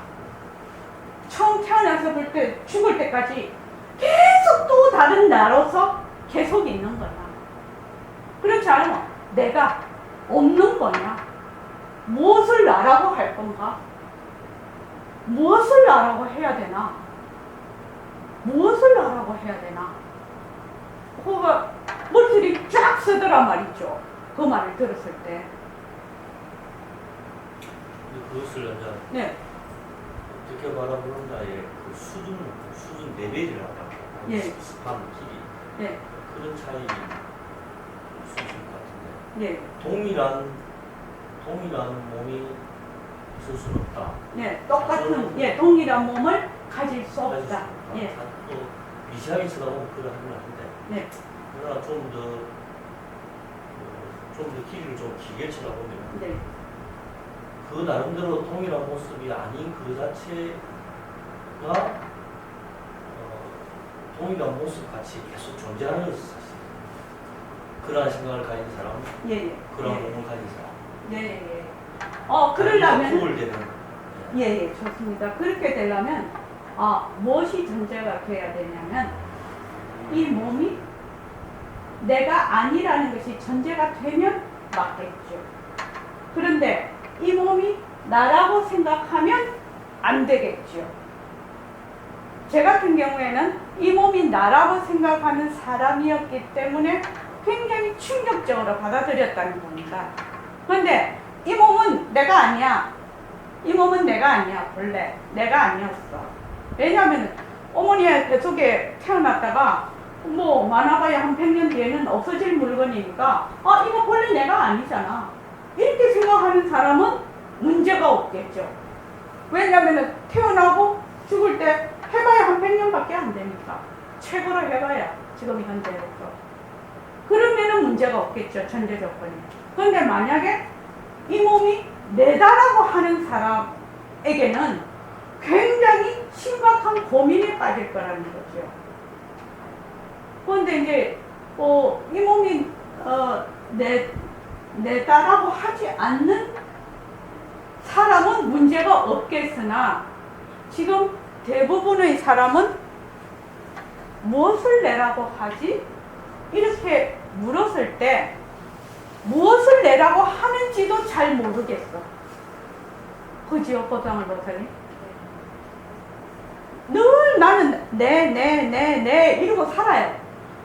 A: 처음 태어나서 볼 때 죽을 때까지 계속 또 다른 나로서 계속 있는 거야. 그렇지 않으면 내가 없는 거냐? 무엇을 나라고 할 건가? 무엇을 나라고 해야 되나? 무엇을 나라고 해야 되나? 그거가 머리털이 쫙 서더란 말이죠. 그 말을 들었을 때.
H: 그것을
A: 네.
H: 어떻게 바라보는가의 그 수준 레벨이라고 할까?
A: 예.
H: 습함, 길이
A: 네.
H: 그런 차이 있을 것 같은데
A: 네.
H: 동일한 몸이 있을 수는 없다.
A: 네. 똑같은 동일한 몸을 가질 수 없다. 예.
H: 또 미시하게 쳐다보면 그러하는 아닌데.
A: 네.
H: 그러나 좀 더 길이를 좀 길게 쳐다보면
A: 네.
H: 그 나름대로 동일한 모습이 아닌 그 자체가 동일한 모습 같이 계속 존재하는 것이 사실. 그러한 생각을 가진 사람,
A: 예, 예.
H: 그러한
A: 예.
H: 몸을 가진 사람.
A: 예, 예. 그러려면
H: 구분되는.
A: 예, 예, 좋습니다. 그렇게 되려면 무엇이 전제가 돼야 되냐면 이 몸이 내가 아니라는 것이 전제가 되면 맞겠죠. 그런데 이 몸이 나라고 생각하면 안 되겠죠. 제 같은 경우에는 이 몸이 나라고 생각하는 사람이었기 때문에 굉장히 충격적으로 받아들였다는 겁니다. 그런데 이 몸은 내가 아니야. 이 몸은 내가 아니야. 본래 내가 아니었어. 왜냐하면 어머니의 뱃속에 태어났다가 뭐 많아봐야 한 100년 뒤에는 없어질 물건이니까 이거 본래 내가 아니잖아. 이렇게 생각하는 사람은 문제가 없겠죠. 왜냐하면 태어나고 죽을 때 해봐야 한 100년밖에 안 되니까. 최고로 해봐야 지금 현재로서. 그러면은 문제가 없겠죠. 전제 조건이. 그런데 만약에 이 몸이 내다라고 하는 사람에게는 굉장히 심각한 고민에 빠질 거라는 거죠. 그런데 이제 이 몸이 내다라고 하지 않는 사람은 문제가 없겠으나 지금 대부분의 사람은 무엇을 내라고 하지? 이렇게 물었을 때 무엇을 내라고 하는지도 잘 모르겠어. 그지요, 고상을 목사님? 늘 나는 내 이러고 살아요.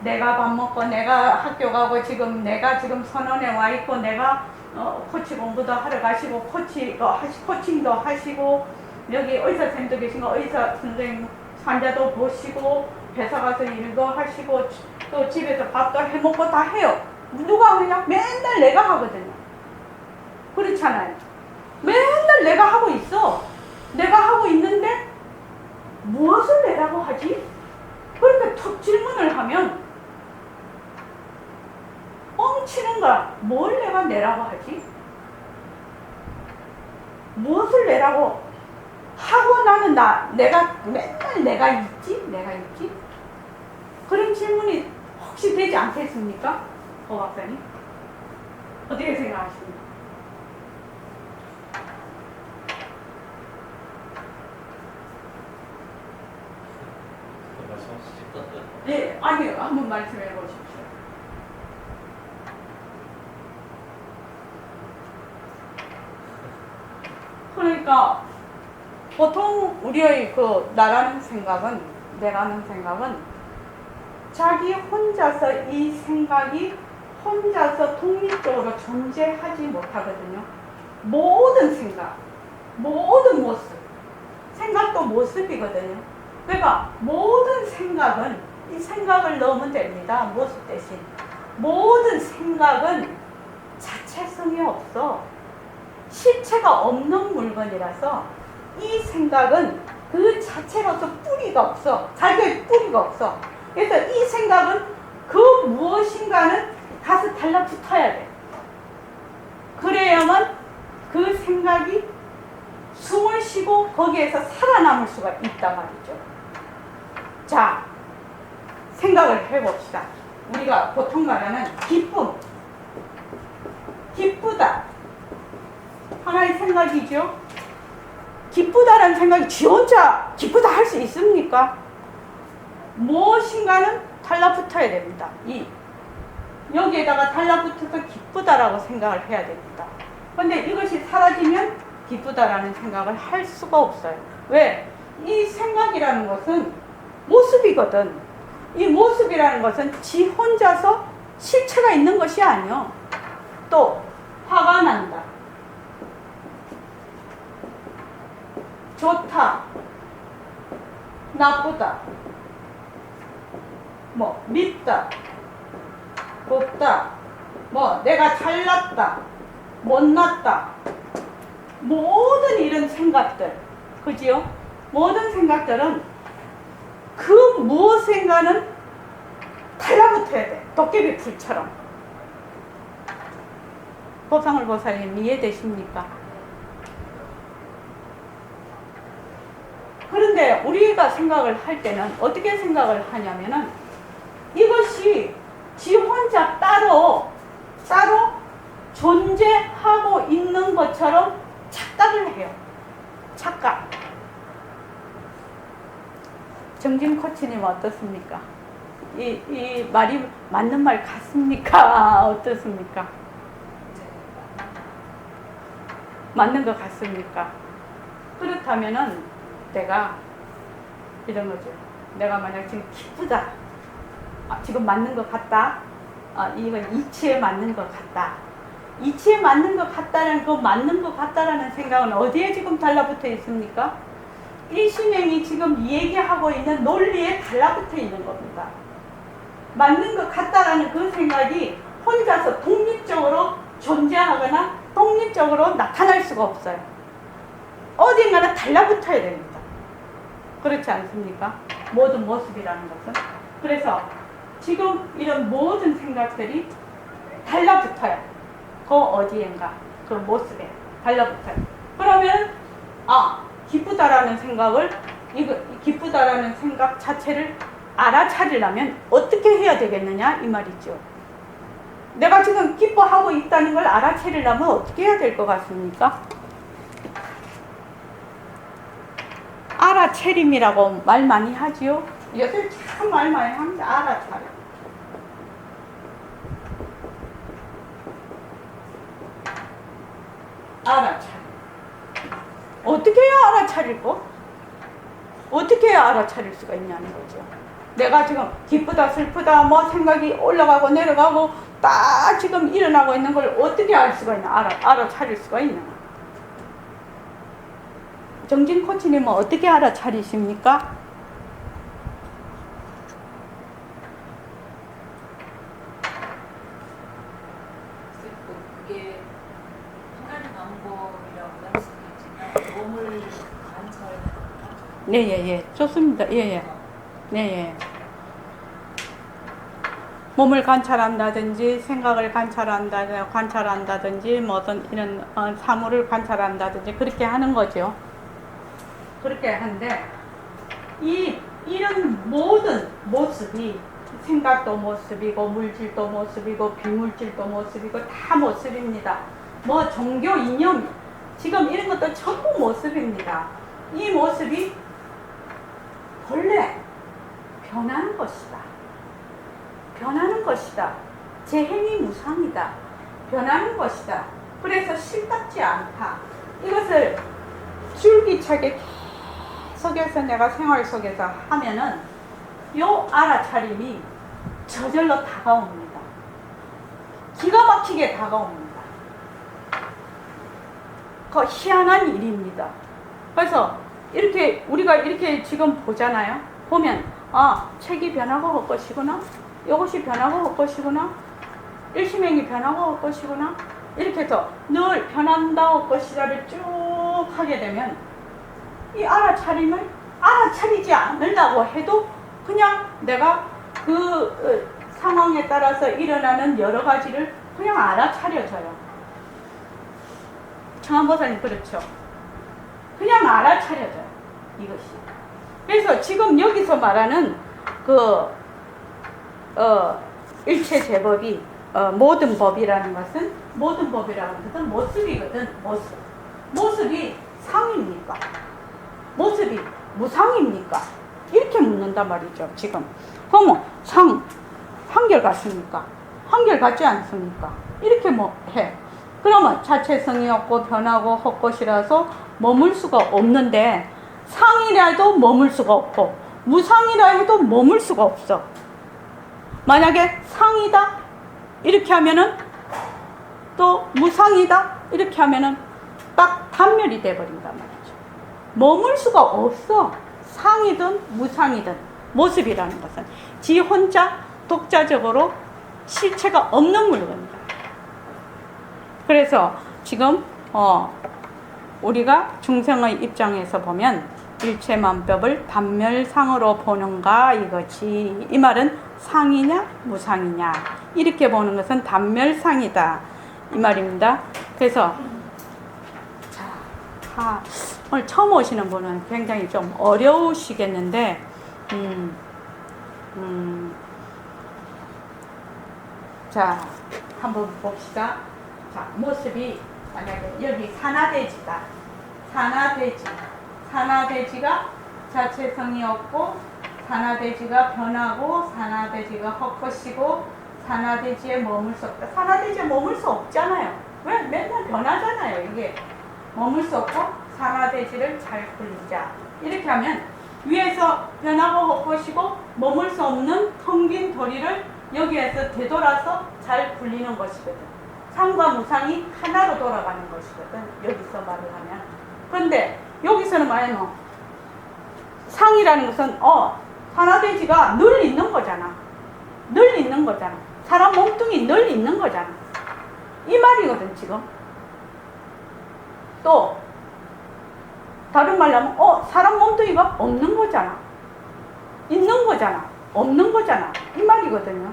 A: 내가 밥 먹고 내가 학교 가고 내가 지금 선원에 와 있고 내가 코치 공부도 하러 가시고 코칭도 하시고 여기 의사 선생님도 계시고 의사 선생님 환자도 보시고 회사 가서 일도 하시고 또 집에서 밥도 해먹고 다 해요. 누가 그냥 맨날 내가 하거든요. 그렇잖아요. 맨날 내가 하고 있어. 내가 하고 있는데 무엇을 내라고 하지? 그러니까 툭 질문을 하면 뻥치는 거야. 뭘 내가 내라고 하지? 무엇을 내라고 하고 나는 내가 맨날 내가 있지? 그런 질문이 혹시 되지 않겠습니까? 박사님? 어떻게 생각하십니까?
H: 말씀하시죠.
A: 네, 아니요. 한번 말씀해 보십시오. 그러니까 보통 우리의 내라는 생각은 자기 혼자서 이 생각이 혼자서 독립적으로 존재하지 못하거든요. 모든 생각, 모든 모습, 생각도 모습이거든요. 그러니까 모든 생각은 이 생각을 넣으면 됩니다. 모습 대신. 모든 생각은 자체성이 없어. 실체가 없는 물건이라서 이 생각은 그 자체로서 뿌리가 없어. 자기의 뿌리가 없어. 그래서 이 생각은 그 무엇인가는 가서 달라붙어야 돼. 그래야만 그 생각이 숨을 쉬고 거기에서 살아남을 수가 있단 말이죠. 자, 생각을 해봅시다. 우리가 보통 말하는 기쁨, 기쁘다. 하나의 생각이죠. 기쁘다라는 생각이 지 혼자 기쁘다 할 수 있습니까? 무엇인가는 달라붙어야 됩니다. 여기에다가 달라붙어서 기쁘다라고 생각을 해야 됩니다. 그런데 이것이 사라지면 기쁘다라는 생각을 할 수가 없어요. 왜? 이 생각이라는 것은 모습이거든. 이 모습이라는 것은 지 혼자서 실체가 있는 것이 아니요. 또 화가 난다. 좋다. 나쁘다. 밉다. 곱다. 내가 잘났다. 못났다. 모든 이런 생각들. 그지요? 모든 생각들은 그 무엇인가는 달라붙어야 돼. 도깨비 풀처럼. 보상을 보살님 이해되십니까? 그런데 우리가 생각을 할 때는 어떻게 생각을 하냐면은 이것이 지 혼자 따로 존재하고 있는 것처럼 착각을 해요. 착각. 정진 코치님 어떻습니까? 이 말이 맞는 말 같습니까? 어떻습니까? 맞는 것 같습니까? 그렇다면은 내가 이런 거죠. 내가 만약 지금 기쁘다. 지금 맞는 것 같다. 이건 이치에 맞는 것 같다. 이치에 맞는 것 같다는 그 맞는 것 같다라는 생각은 어디에 지금 달라붙어 있습니까? 일심행이 지금 얘기하고 있는 논리에 달라붙어 있는 겁니다. 맞는 것 같다라는 그 생각이 혼자서 독립적으로 존재하거나 독립적으로 나타날 수가 없어요. 어딘가는 달라붙어야 됩니다. 그렇지 않습니까? 모든 모습이라는 것은. 그래서 지금 이런 모든 생각들이 달라붙어요. 그 어디엔가, 그 모습에 달라붙어요. 그러면 기쁘다라는 생각을, 기쁘다라는 생각 자체를 알아차리려면 어떻게 해야 되겠느냐 이 말이죠. 내가 지금 기뻐하고 있다는 걸 알아차리려면 어떻게 해야 될 것 같습니까? 알아차림이라고 말 많이 하지요. 요새 참 말 많이 합니다. 알아차림. 알아차림. 어떻게 해야 알아차릴까? 어떻게 해야 알아차릴 수가 있냐는 거죠. 내가 지금 기쁘다 슬프다 뭐 생각이 올라가고 내려가고 딱 지금 일어나고 있는 걸 어떻게 알 수가 있나, 알아차릴 수가 있나. 정진 코치님은 어떻게 알아차리십니까?
D: 그게 한 가지 방법이라고 할 수도 있지만 몸을 관찰하는
A: 네, 좋습니다. 네. 몸을 관찰한다든지 생각을 관찰한다든지 뭐 어떤 이런 사물을 관찰한다든지 그렇게 하는 거죠. 그렇게 하는데 이런 모든 모습이 생각도 모습이고 물질도 모습이고 비물질도 모습이고 다 모습입니다. 뭐 종교 이념 지금 이런 것도 전부 모습입니다. 이 모습이 본래 변하는 것이다. 변하는 것이다. 제 행위 무상이다. 변하는 것이다. 그래서 실답지 않다. 이것을 줄기차게 계속해서 내가 생활 속에서 하면은 요 알아차림이 저절로 다가옵니다. 기가 막히게 다가옵니다. 그 희한한 일입니다. 그래서 이렇게 우리가 이렇게 지금 보잖아요. 보면 책이 변하고 할 것이구나. 이것이 변하고 할 것이구나. 일심행이 변하고 할 것이구나. 이렇게 해서 늘 변한다 할 것이다를 쭉 하게 되면 이 알아차림을 알아차리지 않으려고 해도 그냥 내가 그 상황에 따라서 일어나는 여러 가지를 그냥 알아차려져요. 청한보살님 그렇죠. 그냥 알아차려져요. 이것이. 그래서 지금 여기서 말하는 일체 제법이 모든 법이라는 것은 모습이거든. 모습이 상입니까? 모습이 무상입니까? 이렇게 묻는단 말이죠. 지금 그러면 상 한결 같습니까? 한결 같지 않습니까? 이렇게 해. 그러면 자체성이 없고 변하고 헛것이라서 머물 수가 없는데 상이라도 머물 수가 없고 무상이라 해도 머물 수가 없어. 만약에 상이다 이렇게 하면은 또 무상이다 이렇게 하면은 딱 단멸이 돼버린단 말이죠. 머물 수가 없어. 상이든 무상이든 모습이라는 것은 지 혼자 독자적으로 실체가 없는 물건이다. 그래서 지금 우리가 중생의 입장에서 보면 일체만법을 단멸상으로 보는가 이거지. 이 말은 상이냐 무상이냐 이렇게 보는 것은 단멸상이다 이 말입니다. 그래서 오늘 처음 오시는 분은 굉장히 좀 어려우시겠는데 자, 한번 봅시다. 자, 모습이 만약에 여기 산화돼지다. 산화돼지가 자체성이 없고, 산화돼지가 변하고, 산화돼지가 헛것이고, 산화돼지에 머물 수 없다. 산화돼지에 머물 수 없잖아요. 왜? 맨날 변하잖아요. 이게 머물 수 없고, 산화돼지를 잘 굴리자. 이렇게 하면 위에서 변하고 헛것이고 머물 수 없는 텅 빈 도리를 여기에서 되돌아서 잘 굴리는 것이거든. 상과 무상이 하나로 돌아가는 것이거든. 여기서 말을 하면. 그런데 여기서는 뭐예요? 상이라는 것은 산화돼지가 늘 있는 거잖아. 늘 있는 거잖아. 사람 몸뚱이 늘 있는 거잖아. 이 말이거든 지금. 또 다른 말로 하면 사람 몸뚱이가 없는 거잖아. 있는 거잖아. 없는 거잖아. 이 말이거든요.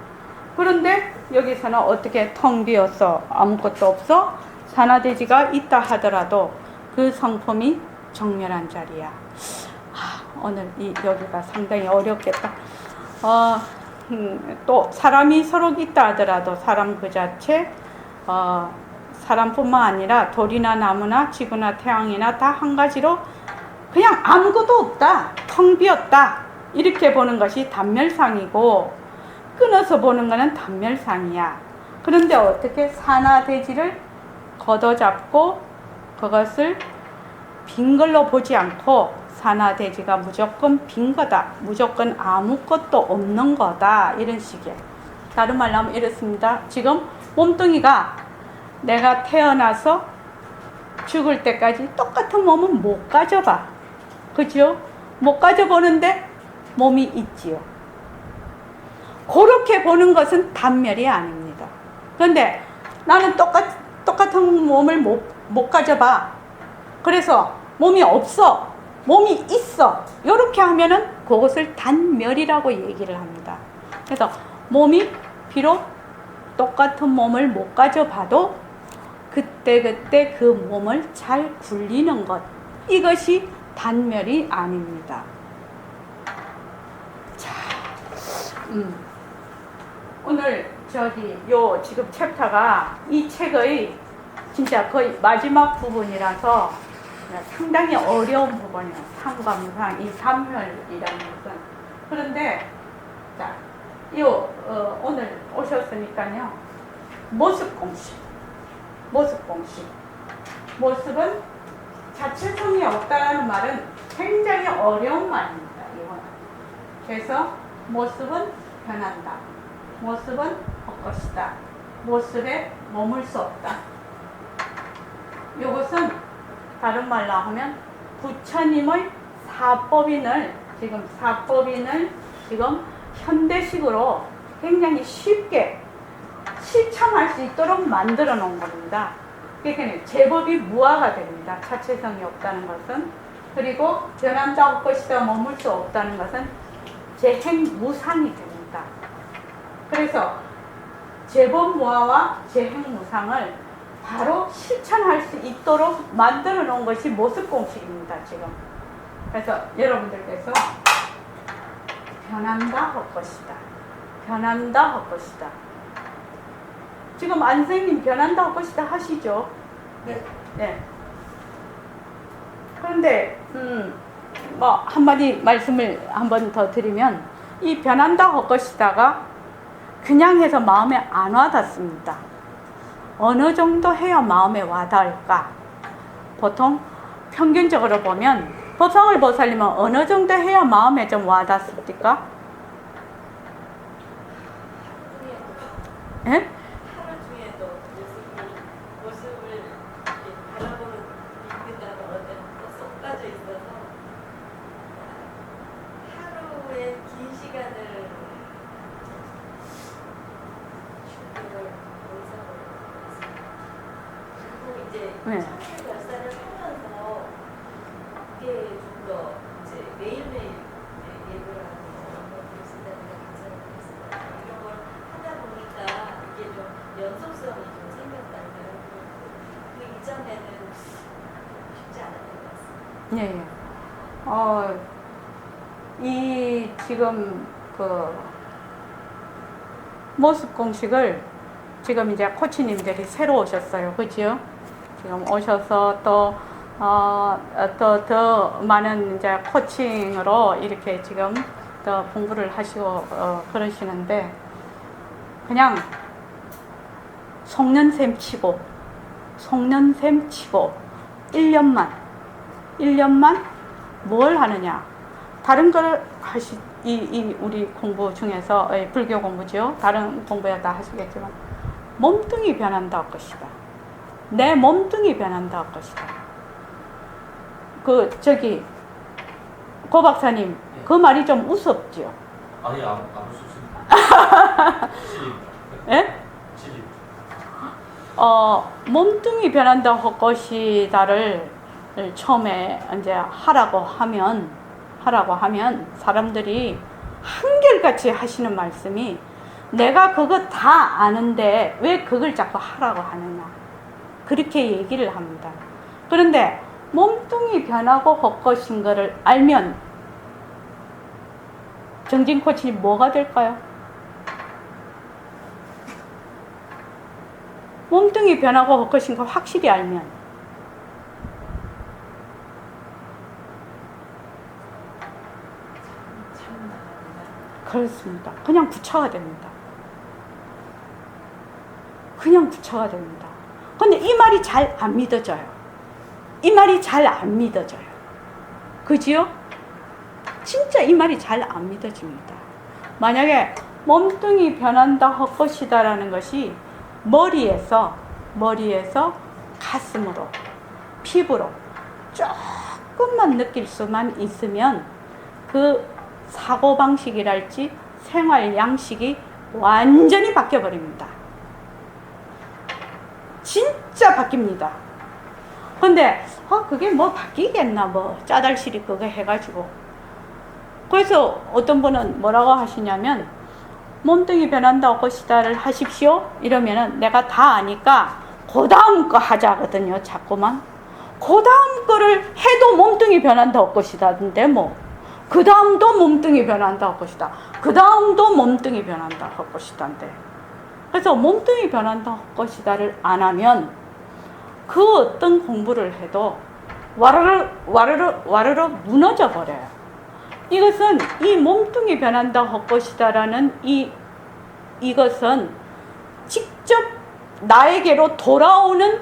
A: 그런데 여기서는 어떻게 텅 비어서 아무것도 없어? 산화돼지가 있다 하더라도 그 성품이 정멸한 자리야. 오늘 여기가 상당히 어렵겠다. 또 사람이 서로 있다 하더라도 사람 그 자체 사람뿐만 아니라 돌이나 나무나 지구나 태양이나 다 한 가지로 그냥 아무것도 없다, 텅 비었다, 이렇게 보는 것이 단멸상이고, 끊어서 보는 것은 단멸상이야. 그런데 어떻게 산화돼지를 걷어잡고 그것을 빈 걸로 보지 않고, 산화돼지가 무조건 빈 거다, 무조건 아무것도 없는 거다, 이런 식이에요. 다른 말로 하면 이렇습니다. 지금 몸뚱이가 내가 태어나서 죽을 때까지 똑같은 몸은 못 가져봐. 그죠? 못 가져보는데 몸이 있지요. 그렇게 보는 것은 단멸이 아닙니다. 그런데 나는 똑같은 몸을 못 가져봐. 그래서 몸이 없어, 몸이 있어, 이렇게 하면은 그것을 단멸이라고 얘기를 합니다. 그래서 몸이 비록 똑같은 몸을 못 가져봐도 그때 그 몸을 잘 굴리는 것, 이것이 단멸이 아닙니다. 자, 오늘 지금 챕터가 이 책의 진짜 거의 마지막 부분이라서 상당히 어려운 부분이에요. 상과 무상, 이 삼혈이라는 것은. 그런데 자, 오늘 오셨으니까요. 모습공식. 모습은 자체성이 없다는 말은 굉장히 어려운 말입니다. 이거는. 그래서 모습은 변한다. 모습은 헛것이다. 모습에 머물 수 없다. 이것은 다른 말로 하면 부처님의 사법인을 지금 현대식으로 굉장히 쉽게 실천할 수 있도록 만들어 놓은 겁니다. 그러니까 제법이 무아가 됩니다. 자체성이 없다는 것은. 그리고 변한다 헛것이다 머물 수 없다는 것은 재행무상이 됩니다. 그래서 제법 무아와 재행무상을 바로 실천할 수 있도록 만들어 놓은 것이 모습공식입니다. 지금. 그래서 여러분들께서 변한다 헛것이다, 변한다 헛것이다. 지금 안 선생님 변한다 헛것이다 하시죠?
C: 네.
A: 네. 그런데 한마디 말씀을 한 번 더 드리면, 이 변한다 헛것이다가 그냥 해서 마음에 안 와닿습니다. 어느 정도 해야 마음에 와닿을까? 보통 평균적으로 보면 법상을 보살리면 어느 정도 해야 마음에 좀 와닿습니까? 예?
D: 하루 중에도 모습을 이렇게 바라보는 이끈다고 어떤 쏙 빠져 있어서 하루의 긴 시간을 그걸 원사로 그리고 이제
A: 네.
D: 천일 열사를 하면서 이게 좀 더 이제 매일매일 예배를 하고 그리스도인가 괜찮은 이런 걸 하다 보니까 이게 좀 연속성이 좀 생겼달까요? 그 이전에는 쉽지 않았던 것 같습니다.
A: 이 지금 그 모습 공식을 지금 이제 코치님들이 새로 오셨어요. 그죠? 지금 오셔서 또 더 많은 이제 코칭으로 이렇게 지금 더 공부를 하시고 그러시는데, 그냥 속는셈 치고 1년만 뭘 하느냐. 다른 걸 우리 공부 중에서, 불교 공부죠. 다른 공부야 다 하시겠지만, 몸뚱이 변한다 할 것이다. 내 몸뚱이 변한다 할 것이다. 고 박사님, 그 말이 좀 우습죠?
H: 아니 안 웃었습니다.
A: 예?
H: 진입.
A: 몸뚱이 변한다 할 것이다를 처음에 이제 하라고 하면 사람들이 한결같이 하시는 말씀이, 내가 그거 다 아는데 왜 그걸 자꾸 하라고 하느냐, 그렇게 얘기를 합니다. 그런데 몸뚱이 변하고 할 것인 거를 알면 정진 코치님 뭐가 될까요? 몸뚱이 변하고 할 것인 걸 확실히 알면 그렇습니다. 그냥 부처가 됩니다. 그냥 부처가 됩니다. 근데 이 말이 잘 안 믿어져요. 이 말이 잘 안 믿어져요. 그지요? 진짜 이 말이 잘 안 믿어집니다. 만약에 몸뚱이 변한다 할 것이다 라는 것이 머리에서 가슴으로, 피부로 조금만 느낄 수만 있으면 그 사고방식이랄지 생활 양식이 완전히 바뀌어버립니다. 진짜 바뀝니다. 근데 그게 뭐 바뀌겠나, 뭐 짜달시리 그거 해가지고. 그래서 어떤 분은 뭐라고 하시냐면, 몸뚱이 변한다 할 것이다를 하십시오 이러면은 내가 다 아니까 그 다음 거 하자거든요. 자꾸만 그 다음 거를 해도 몸뚱이 변한다 할 것이다는데, 뭐 그 다음도 몸뚱이 변한다 할 것이다, 그 다음도 몸뚱이 변한다 할 것이다인데, 그래서 몸뚱이 변한다 할 것이다를 안 하면 그 어떤 공부를 해도 와르르 무너져 버려요. 이것은 이 몸뚱이 변한다 할 것이다라는 이것은 직접 나에게로 돌아오는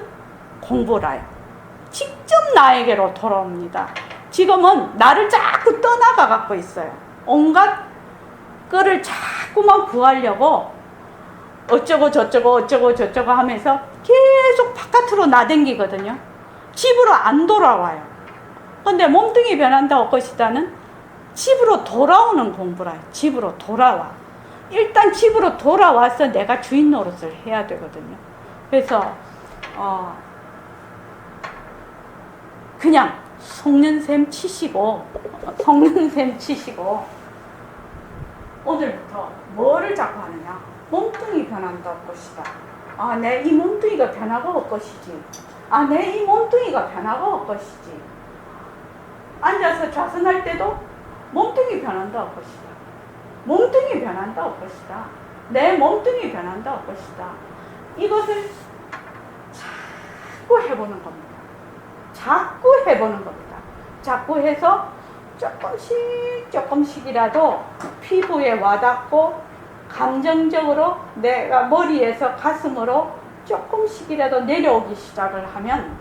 A: 공부라요. 직접 나에게로 돌아옵니다. 지금은 나를 자꾸 떠나가 갖고 있어요. 온갖 거를 자꾸만 구하려고 어쩌고 저쩌고 하면서 계속 바깥으로 나댕기거든요. 집으로 안 돌아와요. 근데 몸뚱이 변한다 할 것이다는 집으로 돌아오는 공부라요. 집으로 돌아와. 일단 집으로 돌아와서 내가 주인 노릇을 해야 되거든요. 그래서 그냥 속는 셈 치시고 오늘부터 뭐를 자꾸 하느냐, 몸뚱이 변한다 할 것이다. 내 이 몸뚱이가 변하고 할 것이지. 내 이 몸뚱이가 변하고 할 것이지. 앉아서 좌선할 때도 몸뚱이 변한다 할 것이다. 몸뚱이 변한다 할 것이다. 내 몸뚱이 변한다 할 것이다. 이것을 자꾸 해보는 겁니다. 자꾸 해보는 겁니다. 자꾸 해서 조금씩이라도 피부에 와닿고 감정적으로 내가 머리에서 가슴으로 조금씩이라도 내려오기 시작을 하면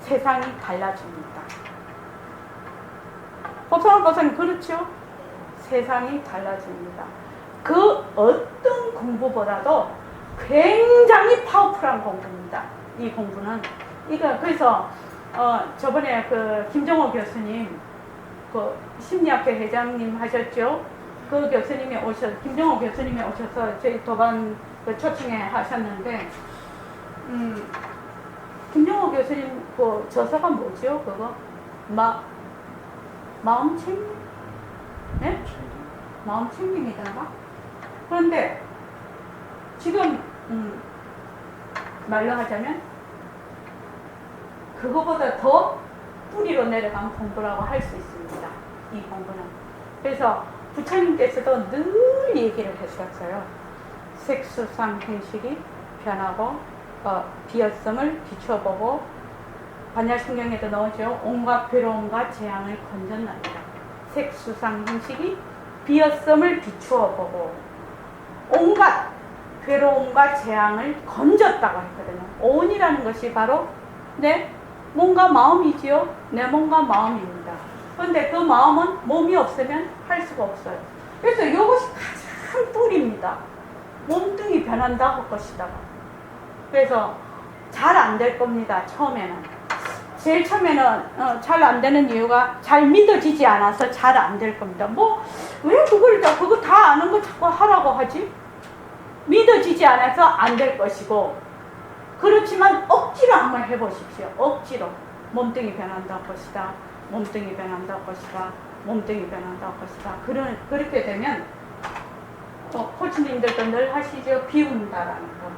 A: 세상이 달라집니다. 법성원 박사님, 그렇죠? 세상이 달라집니다. 그 어떤 공부보다도 굉장히 파워풀한 공부입니다. 이 공부는. 그래서 저번에 김정호 교수님, 심리학회 회장님 하셨죠? 김정호 교수님이 오셔서 저희 도반 초청회 하셨는데, 김정호 교수님 저서가 뭐죠? 그거? 마음 챙김? 네? 마음 챙김이던가? 그런데 지금 말로 하자면 그거보다 더 뿌리로 내려간 공부라고 할 수 있습니다. 이 공부는. 그래서 부처님께서도 늘 얘기를 했었어요. 색수상 행식이 변하고 비었음을 비춰보고 반야신경에도 나오죠. 온갖 괴로움과 재앙을 건졌나이다. 색수상 행식이 비었음을 비추어 보고 온갖 괴로움과 재앙을 건졌다고 했거든요. 온이라는 것이 바로 내 몸과 마음이지요. 내 몸과 마음입니다. 그런데 그 마음은 몸이 없으면 할 수가 없어요. 그래서 이것이 가장 뿌리입니다. 몸뚱이 변한다 할 것이다. 그래서 잘 안 될 겁니다. 처음에는. 제일 처음에는 잘 안 되는 이유가 잘 믿어지지 않아서 잘 안 될 겁니다. 왜 그거 다 아는 거 자꾸 하라고 하지? 믿어지지 않아서 안 될 것이고, 그렇지만 억지로 한번 해보십시오. 억지로. 몸뚱이 변한다 할 것이다. 몸뚱이 변한다 할 것이다. 몸뚱이 변한다 할 것이다. 그렇게 되면 코치님들도 늘 하시죠. 비운다라는 거.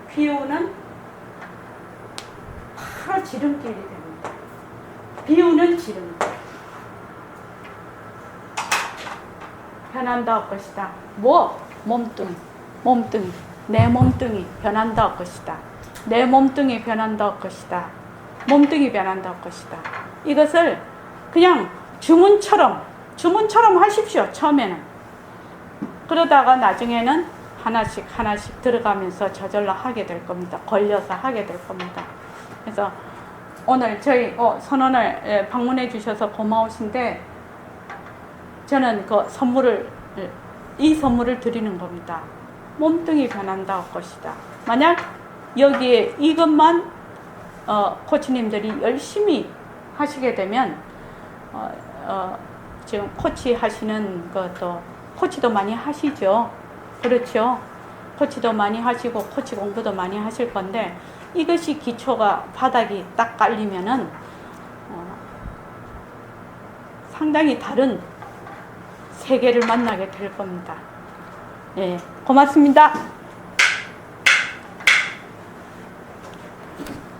A: 비우는 바로 지름길이 됩니다. 비우는 지름길. 변한다 할 것이다. 몸뚱이. 내 몸뚱이 변한다 할 것이다. 내 몸뚱이 변한다 할 것이다. 몸뚱이 변한다 할 것이다. 이것을 그냥 주문처럼 하십시오. 처음에는. 그러다가 나중에는 하나씩 들어가면서 저절로 하게 될 겁니다. 걸려서 하게 될 겁니다. 그래서 오늘 저희 선언을 방문해 주셔서 고마우신데, 저는 이 선물을 드리는 겁니다. 몸뚱이 변한다 할 것이다. 만약 여기에 이것만 코치님들이 열심히 하시게 되면 지금 코치 하시는 것도 코치도 많이 하시죠. 그렇죠. 코치도 많이 하시고 코치 공부도 많이 하실 건데, 이것이 기초가 바닥이 딱 깔리면은 상당히 다른 세계를 만나게 될 겁니다. 예, 고맙습니다.